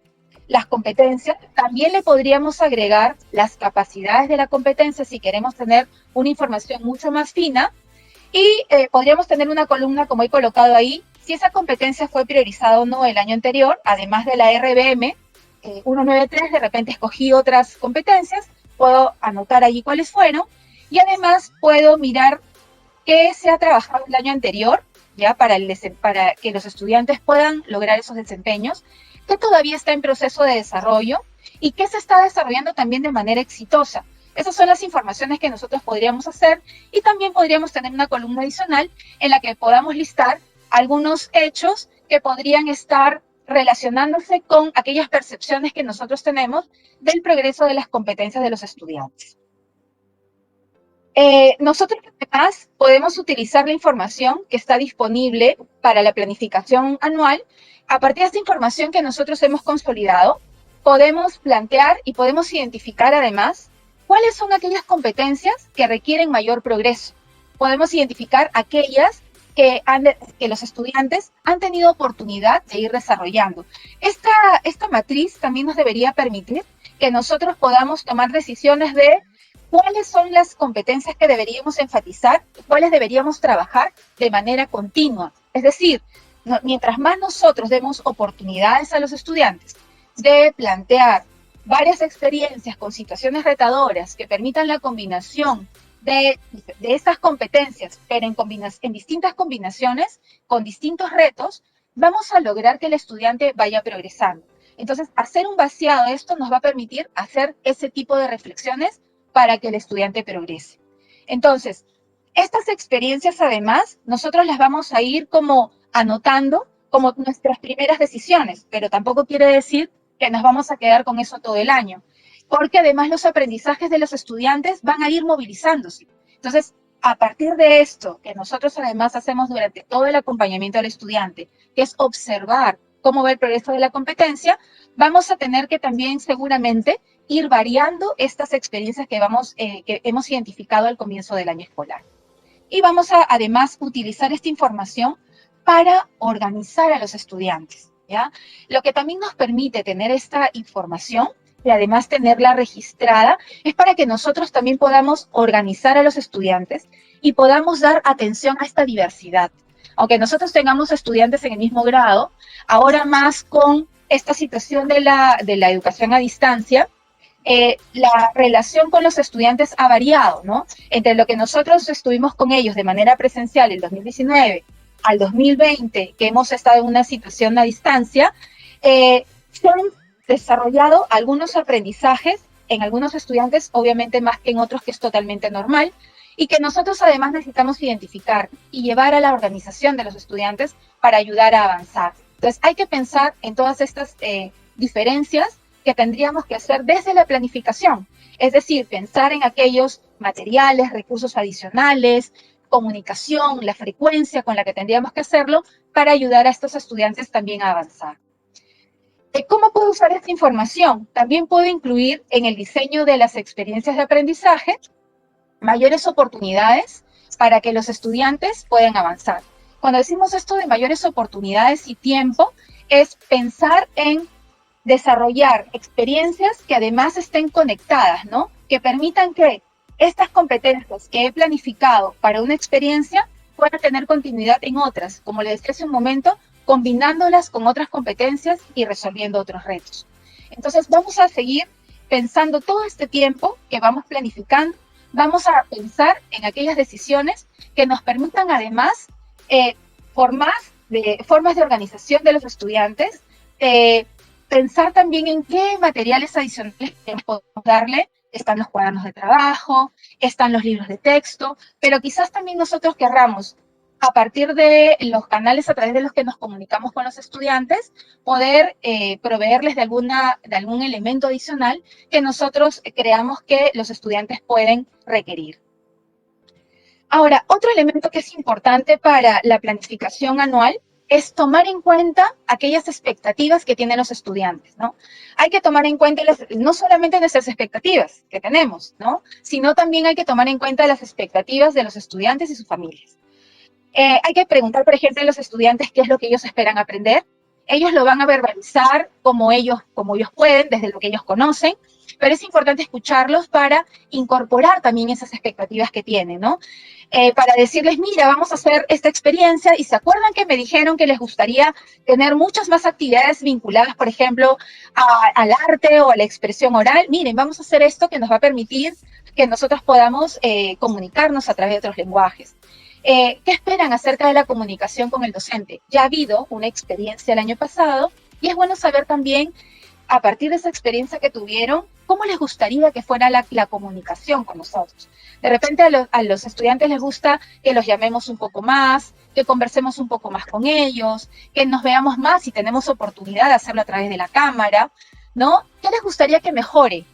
las competencias, también le podríamos agregar las capacidades de la competencia si queremos tener una información mucho más fina y podríamos tener una columna como he colocado ahí, si esa competencia fue priorizada o no el año anterior, además de la RBM 193, de repente escogí otras competencias, puedo anotar allí cuáles fueron y además puedo mirar qué se ha trabajado el año anterior, ya para que los estudiantes puedan lograr esos desempeños, que todavía está en proceso de desarrollo y que se está desarrollando también de manera exitosa. Esas son las informaciones que nosotros podríamos hacer y también podríamos tener una columna adicional en la que podamos listar algunos hechos que podrían estar relacionándose con aquellas percepciones que nosotros tenemos del progreso de las competencias de los estudiantes. Nosotros además podemos utilizar la información que está disponible para la planificación anual. A partir de esta información que nosotros hemos consolidado, podemos plantear y podemos identificar además cuáles son aquellas competencias que requieren mayor progreso. Podemos identificar aquellas que los estudiantes han tenido oportunidad de ir desarrollando. Esta matriz también nos debería permitir que nosotros podamos tomar decisiones de cuáles son las competencias que deberíamos enfatizar, cuáles deberíamos trabajar de manera continua. Es decir, mientras más nosotros demos oportunidades a los estudiantes de plantear varias experiencias con situaciones retadoras que permitan la combinación de estas competencias, pero en distintas combinaciones, con distintos retos, vamos a lograr que el estudiante vaya progresando. Entonces, hacer un vaciado de esto nos va a permitir hacer ese tipo de reflexiones para que el estudiante progrese. Entonces, estas experiencias además, nosotros las vamos a ir como anotando como nuestras primeras decisiones, pero tampoco quiere decir que nos vamos a quedar con eso todo el año, porque además los aprendizajes de los estudiantes van a ir movilizándose. Entonces, a partir de esto, que nosotros además hacemos durante todo el acompañamiento al estudiante, que es observar cómo va el progreso de la competencia, vamos a tener que también seguramente ir variando estas experiencias que hemos identificado al comienzo del año escolar. Y vamos a además utilizar esta información para organizar a los estudiantes, ¿ya? Lo que también nos permite tener esta información y además tenerla registrada es para que nosotros también podamos organizar a los estudiantes y podamos dar atención a esta diversidad. Aunque nosotros tengamos estudiantes en el mismo grado, ahora más con esta situación de la educación a distancia, la relación con los estudiantes ha variado, ¿no? Entre lo que nosotros estuvimos con ellos de manera presencial el 2019 al 2020, que hemos estado en una situación a distancia, se han desarrollado algunos aprendizajes en algunos estudiantes, obviamente más que en otros, que es totalmente normal, y que nosotros además necesitamos identificar y llevar a la organización de los estudiantes para ayudar a avanzar. Entonces hay que pensar en todas estas diferencias que tendríamos que hacer desde la planificación, es decir, pensar en aquellos materiales, recursos adicionales, comunicación, la frecuencia con la que tendríamos que hacerlo para ayudar a estos estudiantes también a avanzar. ¿Cómo puedo usar esta información? También puedo incluir en el diseño de las experiencias de aprendizaje mayores oportunidades para que los estudiantes puedan avanzar. Cuando decimos esto de mayores oportunidades y tiempo, es pensar en desarrollar experiencias que además estén conectadas, ¿no? Que permitan que estas competencias que he planificado para una experiencia puedan tener continuidad en otras, como les decía hace un momento, combinándolas con otras competencias y resolviendo otros retos. Entonces vamos a seguir pensando todo este tiempo que vamos planificando, vamos a pensar en aquellas decisiones que nos permitan además formas de organización de los estudiantes, pensar también en qué materiales adicionales podemos darle. Están los cuadernos de trabajo, están los libros de texto, pero quizás también nosotros querramos, a partir de los canales a través de los que nos comunicamos con los estudiantes, poder proveerles de algún elemento adicional que nosotros creamos que los estudiantes pueden requerir. Ahora, otro elemento que es importante para la planificación anual es tomar en cuenta aquellas expectativas que tienen los estudiantes, ¿no? Hay que tomar en cuenta no solamente nuestras expectativas que tenemos, ¿no? Sino también hay que tomar en cuenta las expectativas de los estudiantes y sus familias. Hay que preguntar, por ejemplo, a los estudiantes qué es lo que ellos esperan aprender. Ellos lo van a verbalizar como ellos pueden, desde lo que ellos conocen, pero es importante escucharlos para incorporar también esas expectativas que tienen, ¿no? Para decirles, mira, vamos a hacer esta experiencia, y se acuerdan que me dijeron que les gustaría tener muchas más actividades vinculadas, por ejemplo, al arte o a la expresión oral. Miren, vamos a hacer esto que nos va a permitir que nosotros podamos comunicarnos a través de otros lenguajes. ¿Qué esperan acerca de la comunicación con el docente? Ya ha habido una experiencia el año pasado y es bueno saber también, a partir de esa experiencia que tuvieron, cómo les gustaría que fuera la comunicación con nosotros. De repente a los estudiantes les gusta que los llamemos un poco más, que conversemos un poco más con ellos, que nos veamos más si tenemos oportunidad de hacerlo a través de la cámara, ¿no? ¿Qué les gustaría que mejore?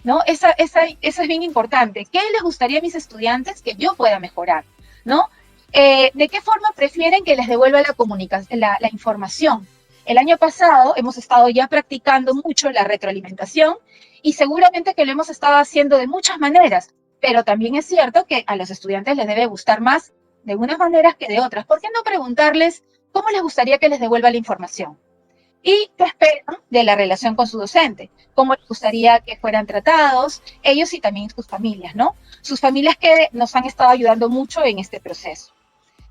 ¿No? Eso es bien importante. ¿Qué les gustaría a mis estudiantes que yo pueda mejorar? ¿No? ¿De qué forma prefieren que les devuelva la información? El año pasado hemos estado ya practicando mucho la retroalimentación y seguramente que lo hemos estado haciendo de muchas maneras, pero también es cierto que a los estudiantes les debe gustar más de unas maneras que de otras. ¿Por qué no preguntarles cómo les gustaría que les devuelva la información? ¿Y qué esperan de la relación con su docente? ¿Cómo les gustaría que fueran tratados ellos y también sus familias, ¿no? Sus familias que nos han estado ayudando mucho en este proceso.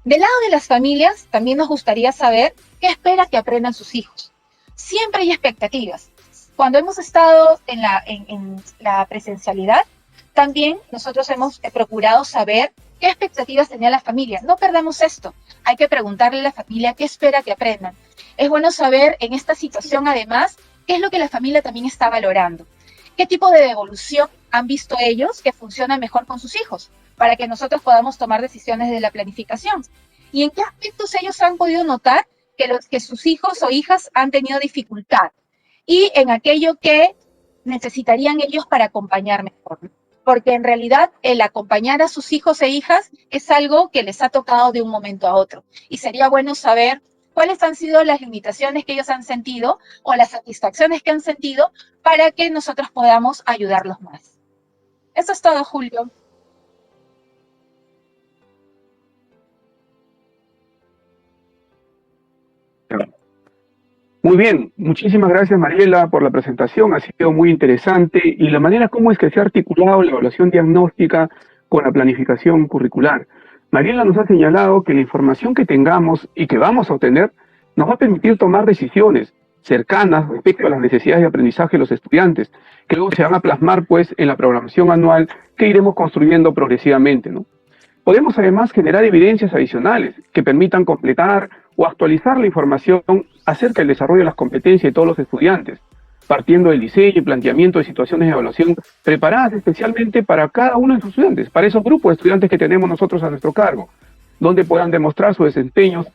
Del lado de las familias, también nos gustaría saber qué espera que aprendan sus hijos. Siempre hay expectativas. Cuando hemos estado en la presencialidad, también nosotros hemos procurado saber qué expectativas tenía la familia. No perdamos esto. Hay que preguntarle a la familia qué espera que aprendan. Es bueno saber en esta situación, además, qué es lo que la familia también está valorando. ¿Qué tipo de devolución han visto ellos que funciona mejor con sus hijos? Para que nosotros podamos tomar decisiones de la planificación. ¿Y en qué aspectos ellos han podido notar que sus hijos o hijas han tenido dificultad? Y en aquello que necesitarían ellos para acompañar mejor. Porque en realidad el acompañar a sus hijos e hijas es algo que les ha tocado de un momento a otro. Y sería bueno saber cuáles han sido las limitaciones que ellos han sentido o las satisfacciones que han sentido para que nosotros podamos ayudarlos más. Eso es todo, Julio. Muy bien, muchísimas gracias Mariela por la presentación, ha sido muy interesante y la manera como es que se ha articulado la evaluación diagnóstica con la planificación curricular. Mariela nos ha señalado que la información que tengamos y que vamos a obtener nos va a permitir tomar decisiones cercanas respecto a las necesidades de aprendizaje de los estudiantes, que luego se van a plasmar pues en la programación anual que iremos construyendo progresivamente, ¿no? Podemos además generar evidencias adicionales que permitan completar o actualizar la información acerca del desarrollo de las competencias de todos los estudiantes, partiendo del diseño y planteamiento de situaciones de evaluación preparadas especialmente para cada uno de sus estudiantes, para esos grupos de estudiantes que tenemos nosotros a nuestro cargo, donde puedan demostrar sus desempeños.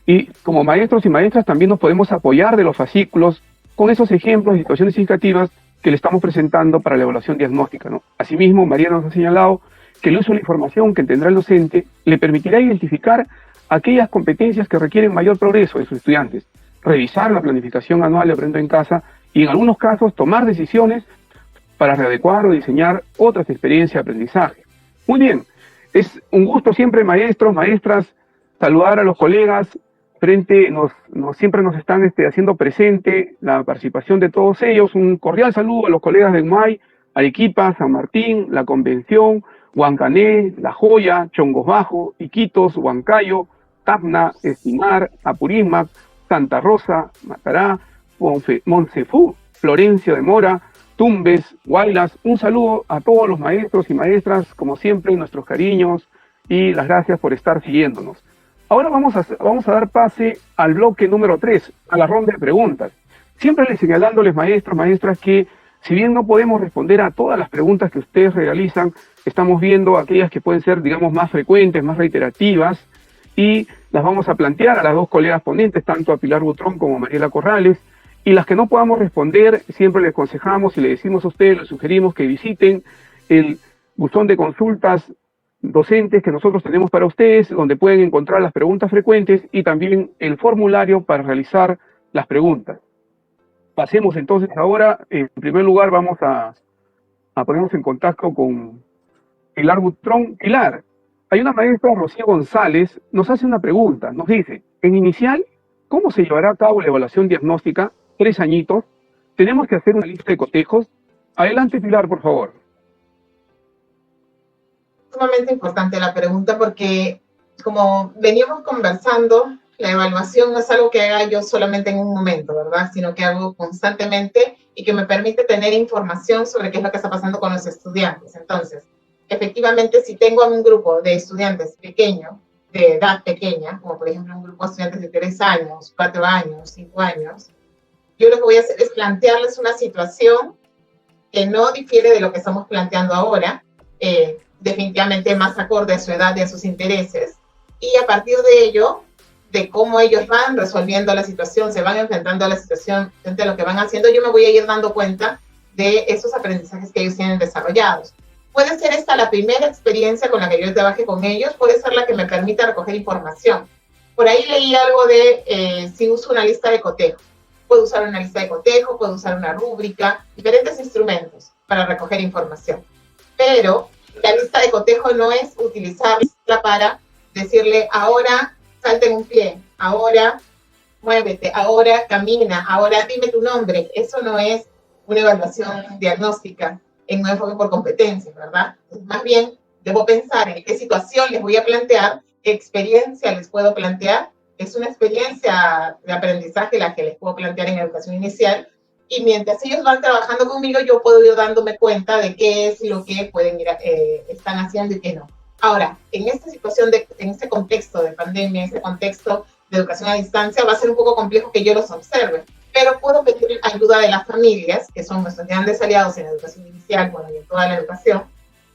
Y como maestros y maestras también nos podemos apoyar de los fascículos con esos ejemplos y situaciones significativas que le estamos presentando para la evaluación diagnóstica, ¿no? Asimismo, María nos ha señalado que el uso de la información que tendrá el docente le permitirá identificar aquellas competencias que requieren mayor progreso de sus estudiantes, revisar la planificación anual de Aprendo en Casa y en algunos casos tomar decisiones para readecuar o diseñar otras experiencias de aprendizaje. Muy bien, es un gusto siempre, maestros, maestras, saludar a los colegas. Siempre nos están haciendo presente la participación de todos ellos. Un cordial saludo a los colegas de UMAY, Arequipa, San Martín, La Convención, Huancané, La Joya, Chongos Bajo, Iquitos, Huancayo, Tacna, Estimar, Apurímac, Santa Rosa, Matará, Montefú, Florencio de Mora, Tumbes, Guaylas. Un saludo a todos los maestros y maestras, como siempre, nuestros cariños y las gracias por estar siguiéndonos. Ahora vamos a dar pase al bloque número 3, a la ronda de preguntas. Siempre les señalándoles, maestros, maestras, que si bien no podemos responder a todas las preguntas que ustedes realizan, estamos viendo aquellas que pueden ser, digamos, más frecuentes, más reiterativas, y las vamos a plantear a las dos colegas ponentes, tanto a Pilar Butrón como a Mariela Corrales, y las que no podamos responder, siempre les aconsejamos y le decimos a ustedes, les sugerimos que visiten el buzón de consultas docentes que nosotros tenemos para ustedes, donde pueden encontrar las preguntas frecuentes y también el formulario para realizar las preguntas. Pasemos entonces ahora, en primer lugar vamos a ponernos en contacto con Pilar Butrón. Pilar, hay una maestra, Rocío González, nos hace una pregunta, nos dice, en inicial, ¿cómo se llevará a cabo la evaluación diagnóstica? 3 añitos, tenemos que hacer una lista de cotejos. Adelante, Pilar, por favor. Sumamente importante la pregunta porque, como veníamos conversando, la evaluación no es algo que haga yo solamente en un momento, ¿verdad? Sino que hago constantemente y que me permite tener información sobre qué es lo que está pasando con los estudiantes. Entonces, efectivamente, si tengo un grupo de estudiantes pequeño, de edad pequeña, como por ejemplo un grupo de estudiantes de 3 años, 4 años, 5 años, yo lo que voy a hacer es plantearles una situación que no difiere de lo que estamos planteando ahora, definitivamente más acorde a su edad y a sus intereses, y a partir de ello, de cómo ellos van resolviendo la situación, se van enfrentando a la situación frente a lo que van haciendo, yo me voy a ir dando cuenta de esos aprendizajes que ellos tienen desarrollados. Puede ser esta la primera experiencia con la que yo trabaje con ellos, puede ser la que me permita recoger información. Por ahí leí algo de si uso una lista de cotejo. Puedo usar una lista de cotejo, puedo usar una rúbrica, diferentes instrumentos para recoger información. Pero la lista de cotejo no es utilizarla para decirle, ahora salte en un pie, ahora muévete, ahora camina, ahora dime tu nombre. Eso no es una evaluación diagnóstica en un enfoque por competencias, ¿verdad? Entonces, más bien, debo pensar en qué situación les voy a plantear, qué experiencia les puedo plantear. Es una experiencia de aprendizaje la que les puedo plantear en educación inicial, y mientras ellos van trabajando conmigo, yo puedo ir dándome cuenta de qué es lo que pueden ir, están haciendo y qué no. Ahora, en esta situación, en este contexto de pandemia, en este contexto de educación a distancia, va a ser un poco complejo que yo los observe, pero puedo pedir ayuda de las familias, que son nuestros grandes aliados en educación inicial, bueno, y en toda la educación,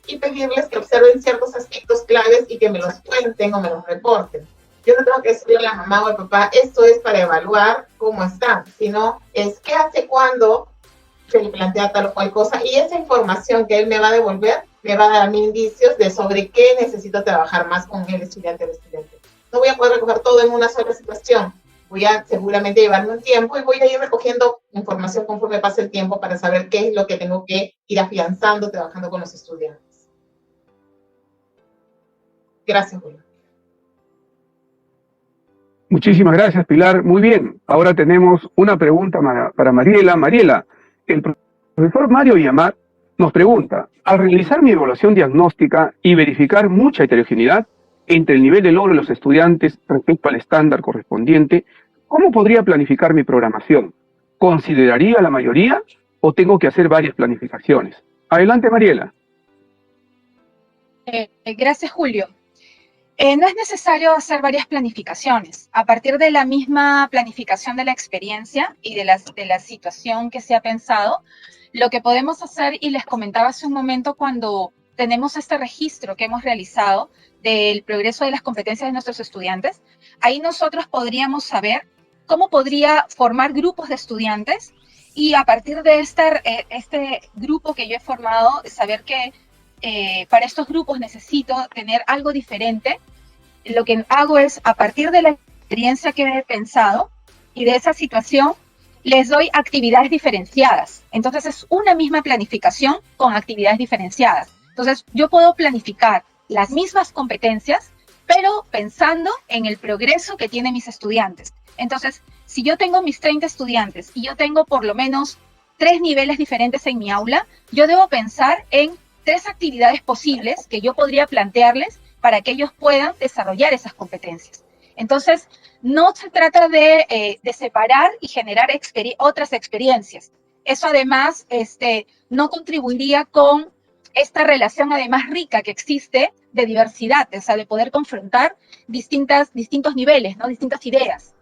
y pedirles que observen ciertos aspectos claves y que me los cuenten o me los reporten. Yo no tengo que decirle a la mamá o al papá, esto es para evaluar cómo están, sino es qué hace cuando se le plantea tal o cual cosa, y esa información que él me va a devolver me va a dar a mí indicios de sobre qué necesito trabajar más con el estudiante o el estudiante. No voy a poder recoger todo en una sola situación, voy a seguramente llevarme un tiempo y voy a ir recogiendo información conforme pase el tiempo para saber qué es lo que tengo que ir afianzando trabajando con los estudiantes. Gracias, Julio. Muchísimas gracias, Pilar. Muy bien, ahora tenemos una pregunta para Mariela. Mariela, el profesor Mario Villamar nos pregunta, al realizar mi evaluación diagnóstica y verificar mucha heterogeneidad entre el nivel de logro de los estudiantes respecto al estándar correspondiente, ¿cómo podría planificar mi programación? ¿Consideraría la mayoría o tengo que hacer varias planificaciones? Adelante, Mariela. Gracias, Julio. No es necesario hacer varias planificaciones. A partir de la misma planificación de la experiencia y de la situación que se ha pensado, lo que podemos hacer, y les comentaba hace un momento, cuando tenemos este registro que hemos realizado del progreso de las competencias de nuestros estudiantes, ahí nosotros podríamos saber cómo podría formar grupos de estudiantes, y a partir de este grupo que yo he formado, saber que para estos grupos necesito tener algo diferente. Lo que hago es, a partir de la experiencia que he pensado y de esa situación, les doy actividades diferenciadas. Entonces, es una misma planificación con actividades diferenciadas. Entonces, yo puedo planificar las mismas competencias, pero pensando en el progreso que tienen mis estudiantes. Entonces, si yo tengo mis 30 estudiantes y yo tengo por lo menos 3 niveles diferentes en mi aula, yo debo pensar en 3 actividades posibles que yo podría plantearles para que ellos puedan desarrollar esas competencias. Entonces, no se trata de separar y generar otras experiencias, Eso además no contribuiría con esta relación además rica que existe de diversidad, o sea, de poder confrontar distintos niveles, ¿no? Distintas ideas.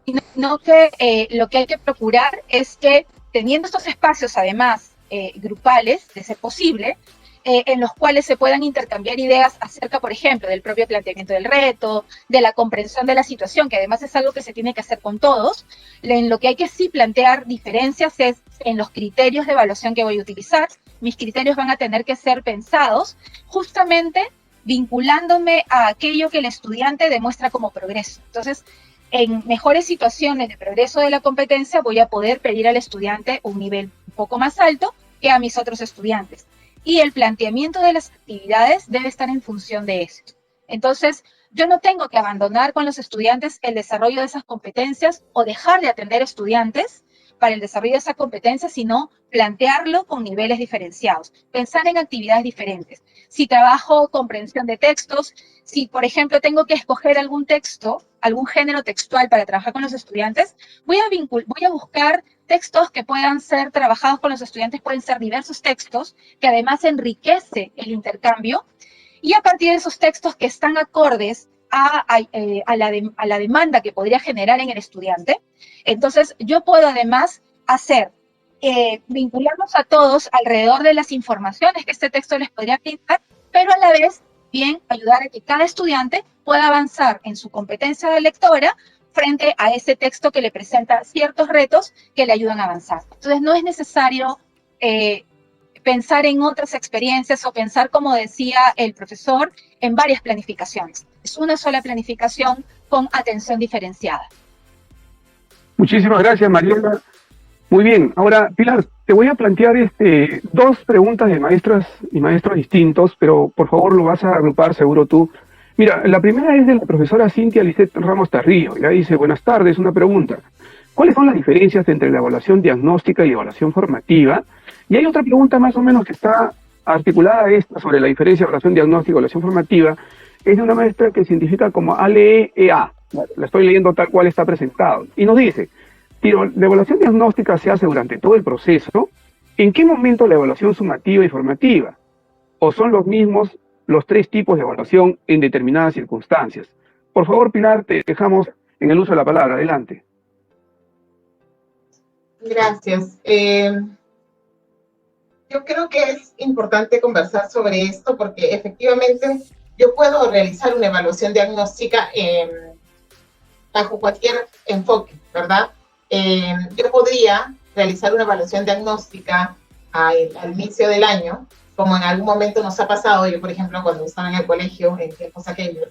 Sino que lo que hay que procurar es que teniendo estos espacios además grupales, de ser posible, en los cuales se puedan intercambiar ideas acerca, por ejemplo, del propio planteamiento del reto, de la comprensión de la situación, que además es algo que se tiene que hacer con todos. En lo que hay que sí plantear diferencias es en los criterios de evaluación que voy a utilizar. Mis criterios van a tener que ser pensados justamente vinculándome a aquello que el estudiante demuestra como progreso. Entonces, en mejores situaciones de progreso de la competencia voy a poder pedir al estudiante un nivel un poco más alto que a mis otros estudiantes. Y el planteamiento de las actividades debe estar en función de esto. Entonces, yo no tengo que abandonar con los estudiantes el desarrollo de esas competencias o dejar de atender estudiantes para el desarrollo de esa competencia, sino plantearlo con niveles diferenciados, pensar en actividades diferentes. Si trabajo comprensión de textos, si por ejemplo tengo que escoger algún texto, algún género textual para trabajar con los estudiantes, voy a buscar textos que puedan ser trabajados con los estudiantes, pueden ser diversos textos, que además enriquece el intercambio, y a partir de esos textos que están acordes a la demanda que podría generar en el estudiante, entonces yo puedo además vincularnos a todos alrededor de las informaciones que este texto les podría brindar, pero a la vez bien ayudar a que cada estudiante pueda avanzar en su competencia de lectora frente a ese texto que le presenta ciertos retos que le ayudan a avanzar. Entonces no es necesario pensar en otras experiencias o pensar, como decía el profesor, en varias planificaciones. Es una sola planificación con atención diferenciada. Muchísimas gracias, Mariela. Muy bien. Ahora, Pilar, te voy a plantear dos preguntas de maestras y maestros distintos, pero por favor lo vas a agrupar seguro tú. Mira, la primera es de la profesora Cintia Lisset Ramos Tarrillo. Ella dice, buenas tardes, una pregunta. ¿Cuáles son las diferencias entre la evaluación diagnóstica y evaluación formativa? Y hay otra pregunta más o menos que está articulada a esta sobre la diferencia de evaluación diagnóstica y evaluación formativa. Es de una maestra que se identifica como ALEEA. La estoy leyendo tal cual está presentado. Y nos dice, si la evaluación diagnóstica se hace durante todo el proceso, ¿en qué momento la evaluación sumativa y formativa? ¿O son los mismos los tres tipos de evaluación en determinadas circunstancias? Por favor, Pilar, te dejamos en el uso de la palabra. Adelante. Gracias. Yo creo que es importante conversar sobre esto porque efectivamente yo puedo realizar una evaluación diagnóstica bajo cualquier enfoque, ¿verdad? Yo podría realizar una evaluación diagnóstica al inicio del año, como en algún momento nos ha pasado. Yo, por ejemplo, cuando estaba en el colegio, en tiempos aquellos,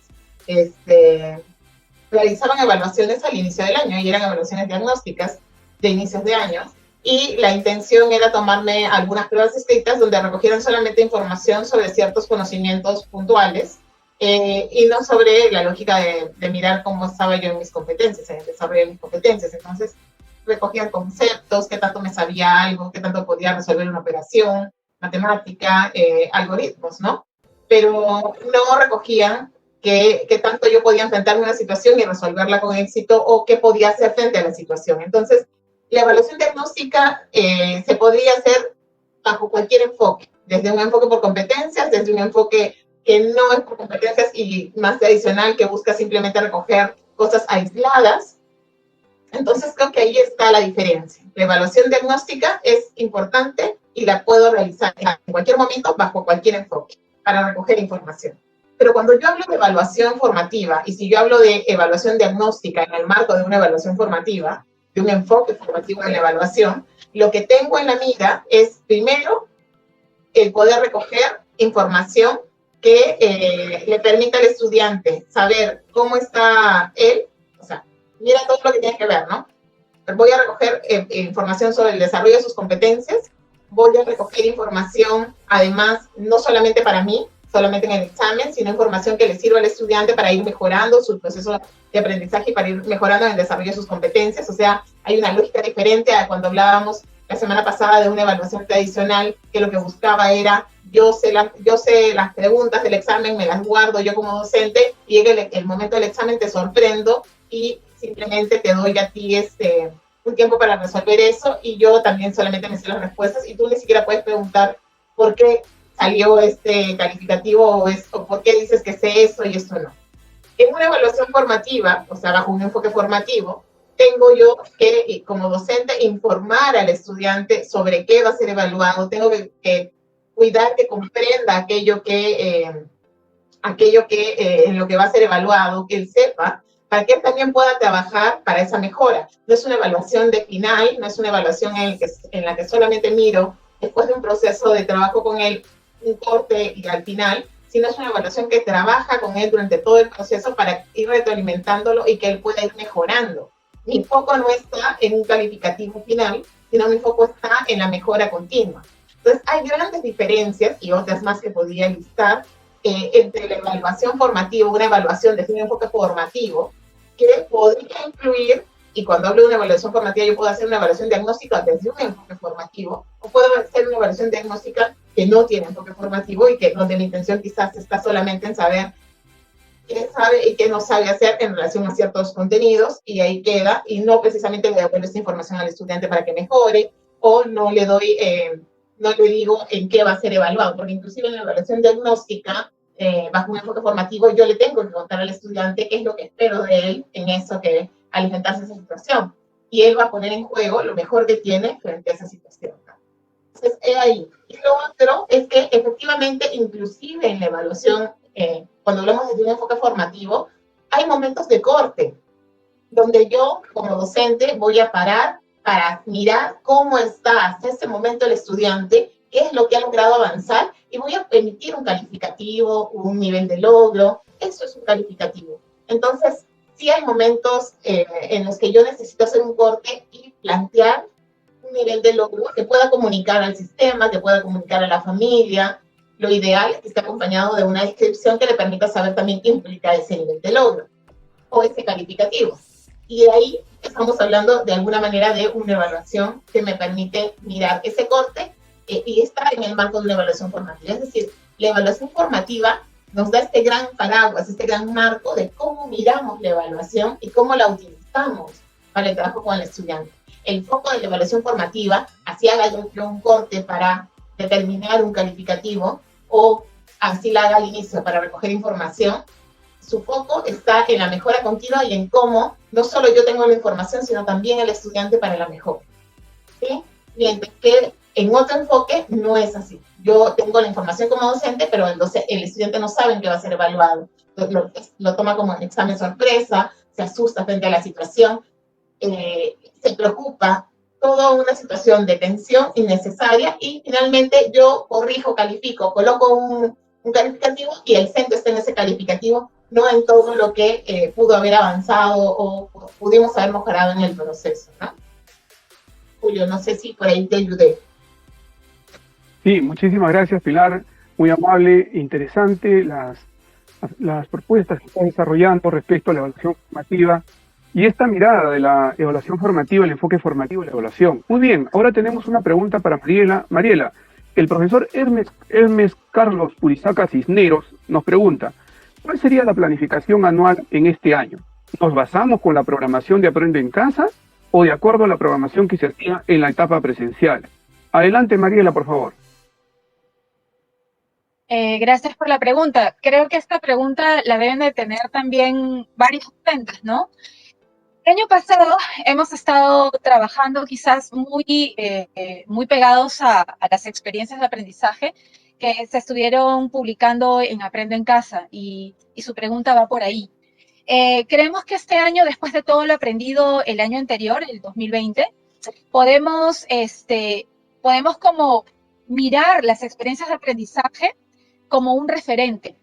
realizaban evaluaciones al inicio del año y eran evaluaciones diagnósticas de inicios de año. Y la intención era tomarme algunas pruebas escritas donde recogieran solamente información sobre ciertos conocimientos puntuales y no sobre la lógica de mirar cómo estaba yo en mis competencias, en el desarrollo de mis competencias. Entonces, recogían conceptos, qué tanto me sabía algo, qué tanto podía resolver una operación, matemática, algoritmos, ¿no? Pero no recogían qué tanto yo podía enfrentarme a una situación y resolverla con éxito o qué podía hacer frente a la situación. Entonces, la evaluación diagnóstica se podría hacer bajo cualquier enfoque, desde un enfoque por competencias, desde un enfoque que no es por competencias y más tradicional, que busca simplemente recoger cosas aisladas. Entonces creo que ahí está la diferencia. La evaluación diagnóstica es importante y la puedo realizar en cualquier momento bajo cualquier enfoque para recoger información. Pero cuando yo hablo de evaluación formativa y si yo hablo de evaluación diagnóstica en el marco de una evaluación formativa, de un enfoque formativo de la evaluación, lo que tengo en la mira es, primero, el poder recoger información que le permita al estudiante saber cómo está él, o sea, mira todo lo que tiene que ver, ¿no? Voy a recoger información sobre el desarrollo de sus competencias, voy a recoger información, además, no solamente para mí, solamente en el examen, sino información que le sirva al estudiante para ir mejorando su proceso de aprendizaje y para ir mejorando en el desarrollo de sus competencias. O sea, hay una lógica diferente a cuando hablábamos la semana pasada de una evaluación tradicional, que lo que buscaba era, yo sé las preguntas del examen, me las guardo yo como docente, y llega el momento del examen, te sorprendo y simplemente te doy a ti un tiempo para resolver eso y yo también solamente me sé las respuestas y tú ni siquiera puedes preguntar por qué salió este calificativo o por qué dices que sé eso y esto no. En una evaluación formativa, o sea, bajo un enfoque formativo, tengo yo que, como docente, informar al estudiante sobre qué va a ser evaluado, tengo que cuidar que comprenda aquello que en lo que va a ser evaluado, que él sepa, para que él también pueda trabajar para esa mejora. No es una evaluación de final, no es una evaluación en la que solamente miro, después de un proceso de trabajo con él, un corte y al final, sino es una evaluación que trabaja con él durante todo el proceso para ir retroalimentándolo y que él pueda ir mejorando. Mi foco no está en un calificativo final, sino mi foco está en la mejora continua. Entonces, hay grandes diferencias y otras más que podría listar entre la evaluación formativa, una evaluación desde un enfoque formativo, que podría incluir, y cuando hablo de una evaluación formativa, yo puedo hacer una evaluación diagnóstica desde un enfoque formativo, o puedo hacer una evaluación diagnóstica que no tiene enfoque formativo y que donde la intención quizás está solamente en saber qué sabe y qué no sabe hacer en relación a ciertos contenidos, y ahí queda, y no precisamente le doy esta información al estudiante para que mejore, o no le doy, no le digo en qué va a ser evaluado, porque inclusive en la evaluación diagnóstica, bajo un enfoque formativo, yo le tengo que contar al estudiante qué es lo que espero de él en eso, que al enfrentarse a esa situación, y él va a poner en juego lo mejor que tiene frente a esa situación. Entonces, ahí. Y lo otro es que efectivamente, inclusive en la evaluación, cuando hablamos de un enfoque formativo, hay momentos de corte, donde yo, como docente, voy a parar para mirar cómo está hasta este momento el estudiante, qué es lo que ha logrado avanzar, y voy a emitir un calificativo, un nivel de logro. Eso es un calificativo. Entonces, sí hay momentos en los que yo necesito hacer un corte y plantear un nivel de logro que pueda comunicar al sistema, que pueda comunicar a la familia. Lo ideal es que esté acompañado de una descripción que le permita saber también qué implica ese nivel de logro o ese calificativo. Y de ahí estamos hablando de alguna manera de una evaluación que me permite mirar ese corte y está en el marco de una evaluación formativa. Es decir, la evaluación formativa nos da este gran paraguas, este gran marco de cómo miramos la evaluación y cómo la utilizamos para el trabajo con el estudiante. El foco de la evaluación formativa, así haga yo un corte para determinar un calificativo o así la haga al inicio para recoger información, su foco está en la mejora continua y en cómo no solo yo tengo la información, sino también el estudiante para la mejora. ¿Sí? Mientras que en otro enfoque no es así. Yo tengo la información como docente, pero el estudiante no sabe en qué va a ser evaluado. Lo toma como un examen sorpresa, se asusta frente a la situación, se preocupa, toda una situación de tensión innecesaria, y finalmente yo corrijo, califico, coloco un calificativo y el centro está en ese calificativo, no en todo lo que pudo haber avanzado o pudimos haber mejorado en el proceso, ¿no? Julio, no sé si por ahí te ayudé. Sí, muchísimas gracias, Pilar. Muy amable, interesante las propuestas que estás desarrollando respecto a la evaluación formativa y esta mirada de la evaluación formativa, el enfoque formativo de la evaluación. Muy bien, ahora tenemos una pregunta para Mariela. Mariela, el profesor Hermes Carlos Purizaca Cisneros nos pregunta, ¿cuál sería la planificación anual en este año? ¿Nos basamos con la programación de Aprende en Casa o de acuerdo a la programación que se hacía en la etapa presencial? Adelante, Mariela, por favor. Gracias por la pregunta. Creo que esta pregunta la deben de tener también varios docentes, ¿no? El año pasado hemos estado trabajando quizás muy pegados a las experiencias de aprendizaje que se estuvieron publicando en Aprende en Casa, y su pregunta va por ahí. Creemos que este año, después de todo lo aprendido el año anterior, el 2020, podemos como mirar las experiencias de aprendizaje como un referente.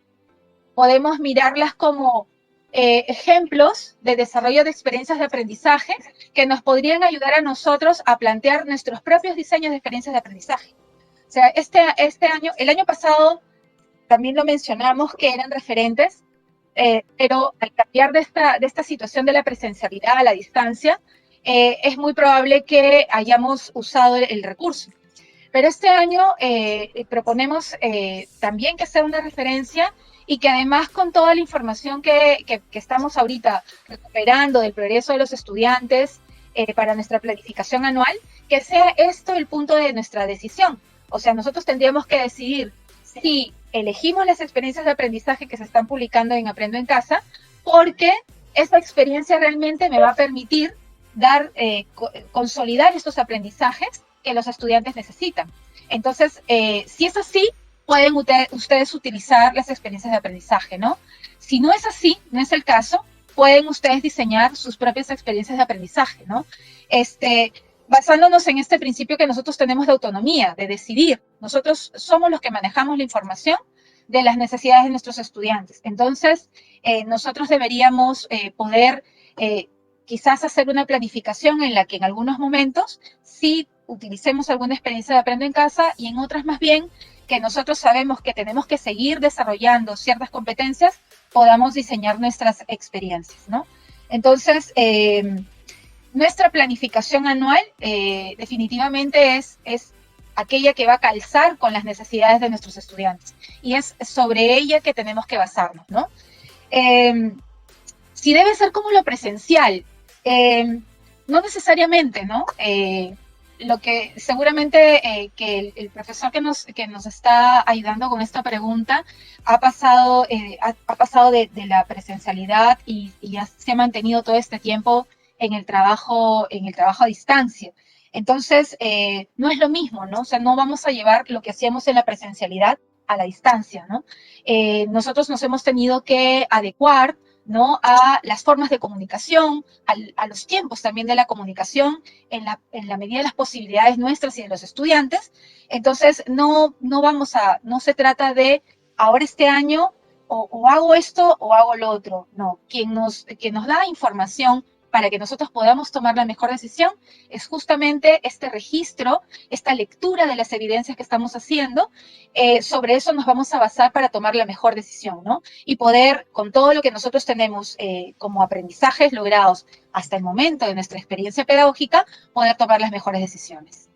Podemos mirarlas como ejemplos de desarrollo de experiencias de aprendizaje que nos podrían ayudar a nosotros a plantear nuestros propios diseños de experiencias de aprendizaje. O sea, el año pasado también lo mencionamos que eran referentes, pero al cambiar de esta situación de la presencialidad a la distancia, es muy probable que hayamos usado el recurso. Pero este año proponemos también que sea una referencia y que además, con toda la información que estamos ahorita recuperando del progreso de los estudiantes, para nuestra planificación anual, que sea esto el punto de nuestra decisión. O sea, nosotros tendríamos que decidir si elegimos las experiencias de aprendizaje que se están publicando en Aprendo en Casa, porque esa experiencia realmente me va a permitir consolidar estos aprendizajes que los estudiantes necesitan. Entonces, si es así, pueden ustedes utilizar las experiencias de aprendizaje, ¿no? Si no es así, no es el caso, pueden ustedes diseñar sus propias experiencias de aprendizaje, ¿no? Basándonos en este principio que nosotros tenemos de autonomía, de decidir. Nosotros somos los que manejamos la información de las necesidades de nuestros estudiantes. Entonces, nosotros deberíamos poder quizás hacer una planificación en la que en algunos momentos sí utilicemos alguna experiencia de Aprendo en Casa y en otras más bien que nosotros sabemos que tenemos que seguir desarrollando ciertas competencias, podamos diseñar nuestras experiencias, ¿no? Entonces, nuestra planificación anual definitivamente es aquella que va a calzar con las necesidades de nuestros estudiantes y es sobre ella que tenemos que basarnos, ¿no? Si debe ser como lo presencial, no necesariamente, ¿no? Lo que seguramente que el profesor que nos está ayudando con esta pregunta ha pasado de la presencialidad y ya se ha mantenido todo este tiempo en el trabajo a distancia. Entonces, no es lo mismo, ¿no? O sea, no vamos a llevar lo que hacíamos en la presencialidad a la distancia, ¿no? Nosotros nos hemos tenido que adecuar, ¿no?, a las formas de comunicación, a los tiempos también de la comunicación, en la medida de las posibilidades nuestras y de los estudiantes. Entonces, no se trata de ahora este año o hago esto o hago lo otro. No, quien nos da información para que nosotros podamos tomar la mejor decisión es justamente este registro, esta lectura de las evidencias que estamos haciendo. Sobre eso nos vamos a basar para tomar la mejor decisión, ¿no? Y poder, con todo lo que nosotros tenemos como aprendizajes logrados hasta el momento de nuestra experiencia pedagógica, poder tomar las mejores decisiones.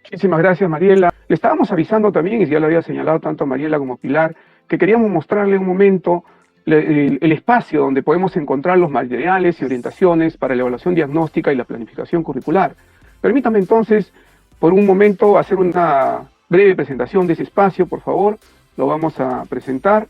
Muchísimas gracias, Mariela. Le estábamos avisando también, y ya lo había señalado tanto Mariela como Pilar, que queríamos mostrarle un momento el espacio donde podemos encontrar los materiales y orientaciones para la evaluación diagnóstica y la planificación curricular. Permítame entonces, por un momento, hacer una breve presentación de ese espacio, por favor. Lo vamos a presentar.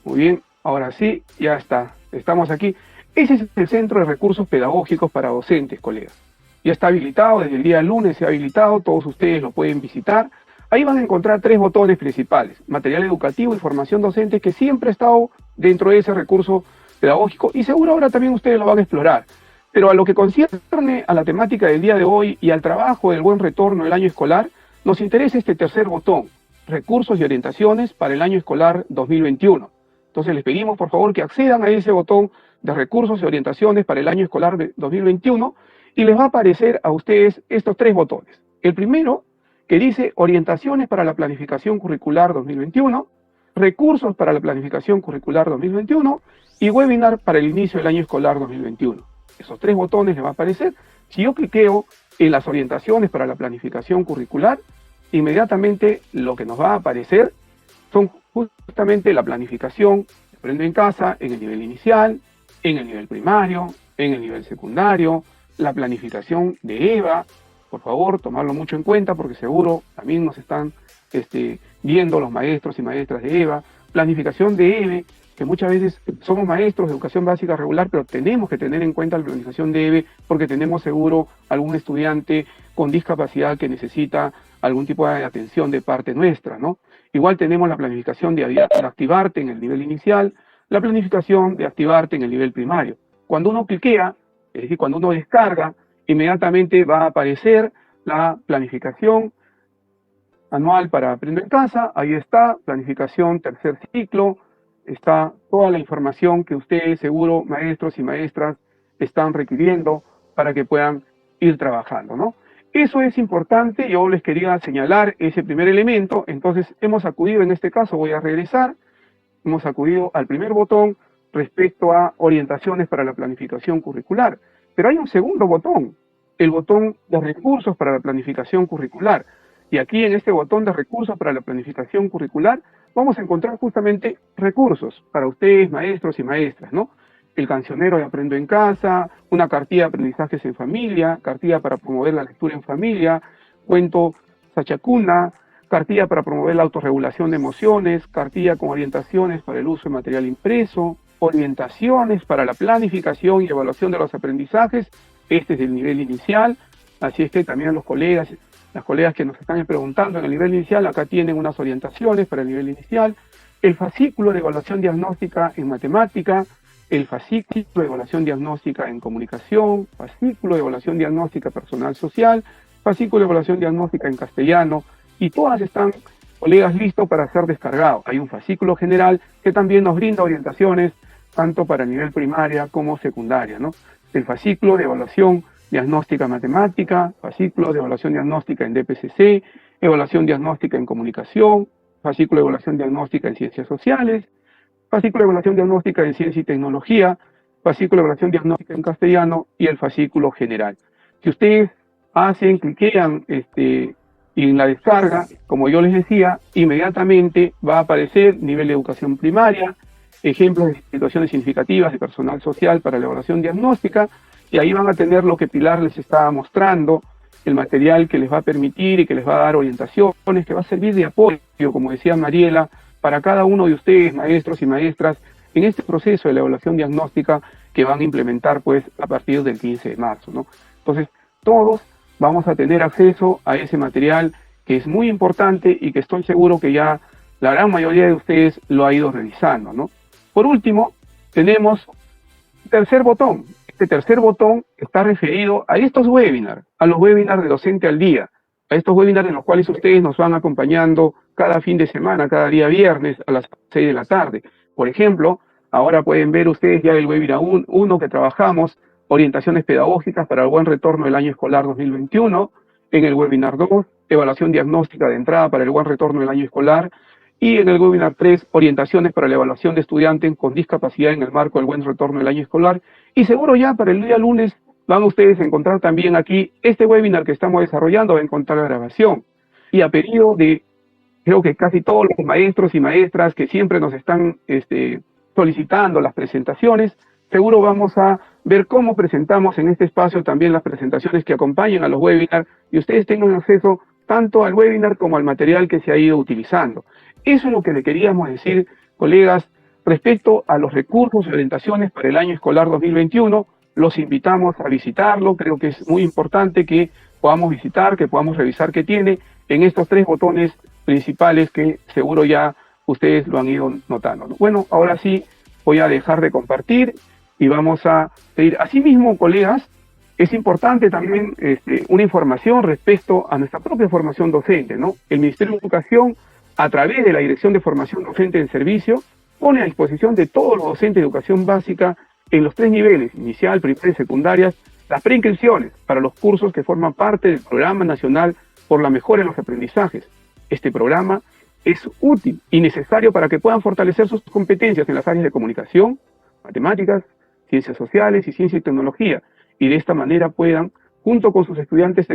Muy bien, ahora sí, ya está. Estamos aquí. Ese es el Centro de Recursos Pedagógicos para Docentes, colegas. Ya está habilitado, desde el día lunes se ha habilitado, todos ustedes lo pueden visitar. Ahí van a encontrar 3 botones principales: material educativo y formación docente, que siempre ha estado dentro de ese recurso pedagógico y seguro ahora también ustedes lo van a explorar. Pero a lo que concierne a la temática del día de hoy y al trabajo del buen retorno del año escolar, nos interesa este tercer botón: recursos y orientaciones para el año escolar 2021. Entonces les pedimos por favor que accedan a ese botón de recursos y orientaciones para el año escolar 2021 y les va a aparecer a ustedes estos 3 botones. El primero, que dice orientaciones para la planificación curricular 2021, recursos para la planificación curricular 2021 y webinar para el inicio del año escolar 2021. Esos 3 botones les va a aparecer. Si yo cliqueo en las orientaciones para la planificación curricular, inmediatamente lo que nos va a aparecer son justamente la planificación de Aprendo en Casa en el nivel inicial, en el nivel primario, en el nivel secundario, la planificación de EVA. Por favor, tomarlo mucho en cuenta porque seguro también nos están viendo los maestros y maestras de EVA. Planificación de EVE, que muchas veces somos maestros de educación básica regular, pero tenemos que tener en cuenta la planificación de EVE porque tenemos seguro algún estudiante con discapacidad que necesita algún tipo de atención de parte nuestra, ¿no? Igual tenemos la planificación de Activarte en el nivel inicial, la planificación de Activarte en el nivel primario. Cuando uno cliquea, es decir, cuando uno descarga, inmediatamente va a aparecer la planificación anual para Aprendo en Casa. Ahí está, planificación tercer ciclo, está toda la información que ustedes seguro, maestros y maestras, están requiriendo para que puedan ir trabajando, ¿no? Eso es importante, yo les quería señalar ese primer elemento. Entonces hemos acudido, en este caso voy a regresar, hemos acudido al primer botón respecto a orientaciones para la planificación curricular. Pero hay un segundo botón, el botón de recursos para la planificación curricular. Y aquí en este botón de recursos para la planificación curricular vamos a encontrar justamente recursos para ustedes, maestros y maestras, ¿no? el cancionero de Aprendo en Casa, una cartilla de aprendizajes en familia, cartilla para promover la lectura en familia, cuento Sachacuna, cartilla para promover la autorregulación de emociones, cartilla con orientaciones para el uso de material impreso, orientaciones para la planificación y evaluación de los aprendizajes. Este es el nivel inicial, así es que también las colegas que nos están preguntando en el nivel inicial, acá tienen unas orientaciones para el nivel inicial, el fascículo de evaluación diagnóstica en matemática, el fascículo de evaluación diagnóstica en comunicación, fascículo de evaluación diagnóstica personal social, fascículo de evaluación diagnóstica en castellano, y todas están, colegas, listos para ser descargados. Hay un fascículo general que también nos brinda orientaciones tanto para nivel primaria como secundaria, ¿no? El fascículo de evaluación diagnóstica matemática, fascículo de evaluación diagnóstica en DPCC, evaluación diagnóstica en comunicación, fascículo de evaluación diagnóstica en ciencias sociales, fascículo de evaluación diagnóstica en ciencia y tecnología, fascículo de evaluación diagnóstica en castellano y el fascículo general. Si ustedes cliquean y en la descarga, como yo les decía, inmediatamente va a aparecer nivel de educación primaria, ejemplos de situaciones significativas de personal social para la evaluación diagnóstica, y ahí van a tener lo que Pilar les estaba mostrando, el material que les va a permitir y que les va a dar orientaciones, que va a servir de apoyo, como decía Mariela, para cada uno de ustedes, maestros y maestras, en este proceso de la evaluación diagnóstica que van a implementar pues a partir del 15 de marzo, ¿no? Entonces, todos vamos a tener acceso a ese material que es muy importante y que estoy seguro que ya la gran mayoría de ustedes lo ha ido revisando, ¿no? Por último, tenemos un tercer botón. Este tercer botón está referido a estos webinars, a los webinars de Docente al Día, a estos webinars en los cuales ustedes nos van acompañando cada fin de semana, cada día viernes a las 6 de la tarde. Por ejemplo, ahora pueden ver ustedes ya el webinar 1 que trabajamos, orientaciones pedagógicas para el buen retorno del año escolar 2021, en el webinar 2, evaluación diagnóstica de entrada para el buen retorno del año escolar, y en el webinar 3, orientaciones para la evaluación de estudiantes con discapacidad en el marco del buen retorno del año escolar, y seguro ya para el día lunes van ustedes a encontrar también aquí este webinar que estamos desarrollando, va a encontrar la grabación, y a pedido de, creo que casi todos los maestros y maestras que siempre nos están solicitando las presentaciones, seguro vamos a ver cómo presentamos en este espacio también las presentaciones que acompañan a los webinars y ustedes tengan acceso tanto al webinar como al material que se ha ido utilizando. Eso es lo que le queríamos decir, colegas, respecto a los recursos y orientaciones para el año escolar 2021. Los invitamos a visitarlo, creo que es muy importante que podamos visitar, que podamos revisar qué tiene en estos 3 botones principales que seguro ya ustedes lo han ido notando, ¿no? Bueno, ahora sí voy a dejar de compartir y vamos a seguir. Asimismo, colegas, es importante también una información respecto a nuestra propia formación docente, ¿no? El Ministerio de Educación, a través de la Dirección de Formación Docente en Servicio, pone a disposición de todos los docentes de educación básica en los 3 niveles, inicial, primaria y secundaria, las preinscripciones para los cursos que forman parte del Programa Nacional por la Mejora en los Aprendizajes. Este programa es útil y necesario para que puedan fortalecer sus competencias en las áreas de comunicación, matemáticas, ciencias sociales y ciencia y tecnología, y de esta manera puedan, junto con sus estudiantes,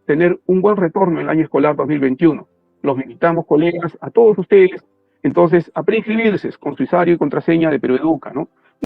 tener un buen retorno en el año escolar 2021. Los invitamos, colegas, a todos ustedes, entonces, a preinscribirse con su usuario y contraseña de PeroEduca, ¿no?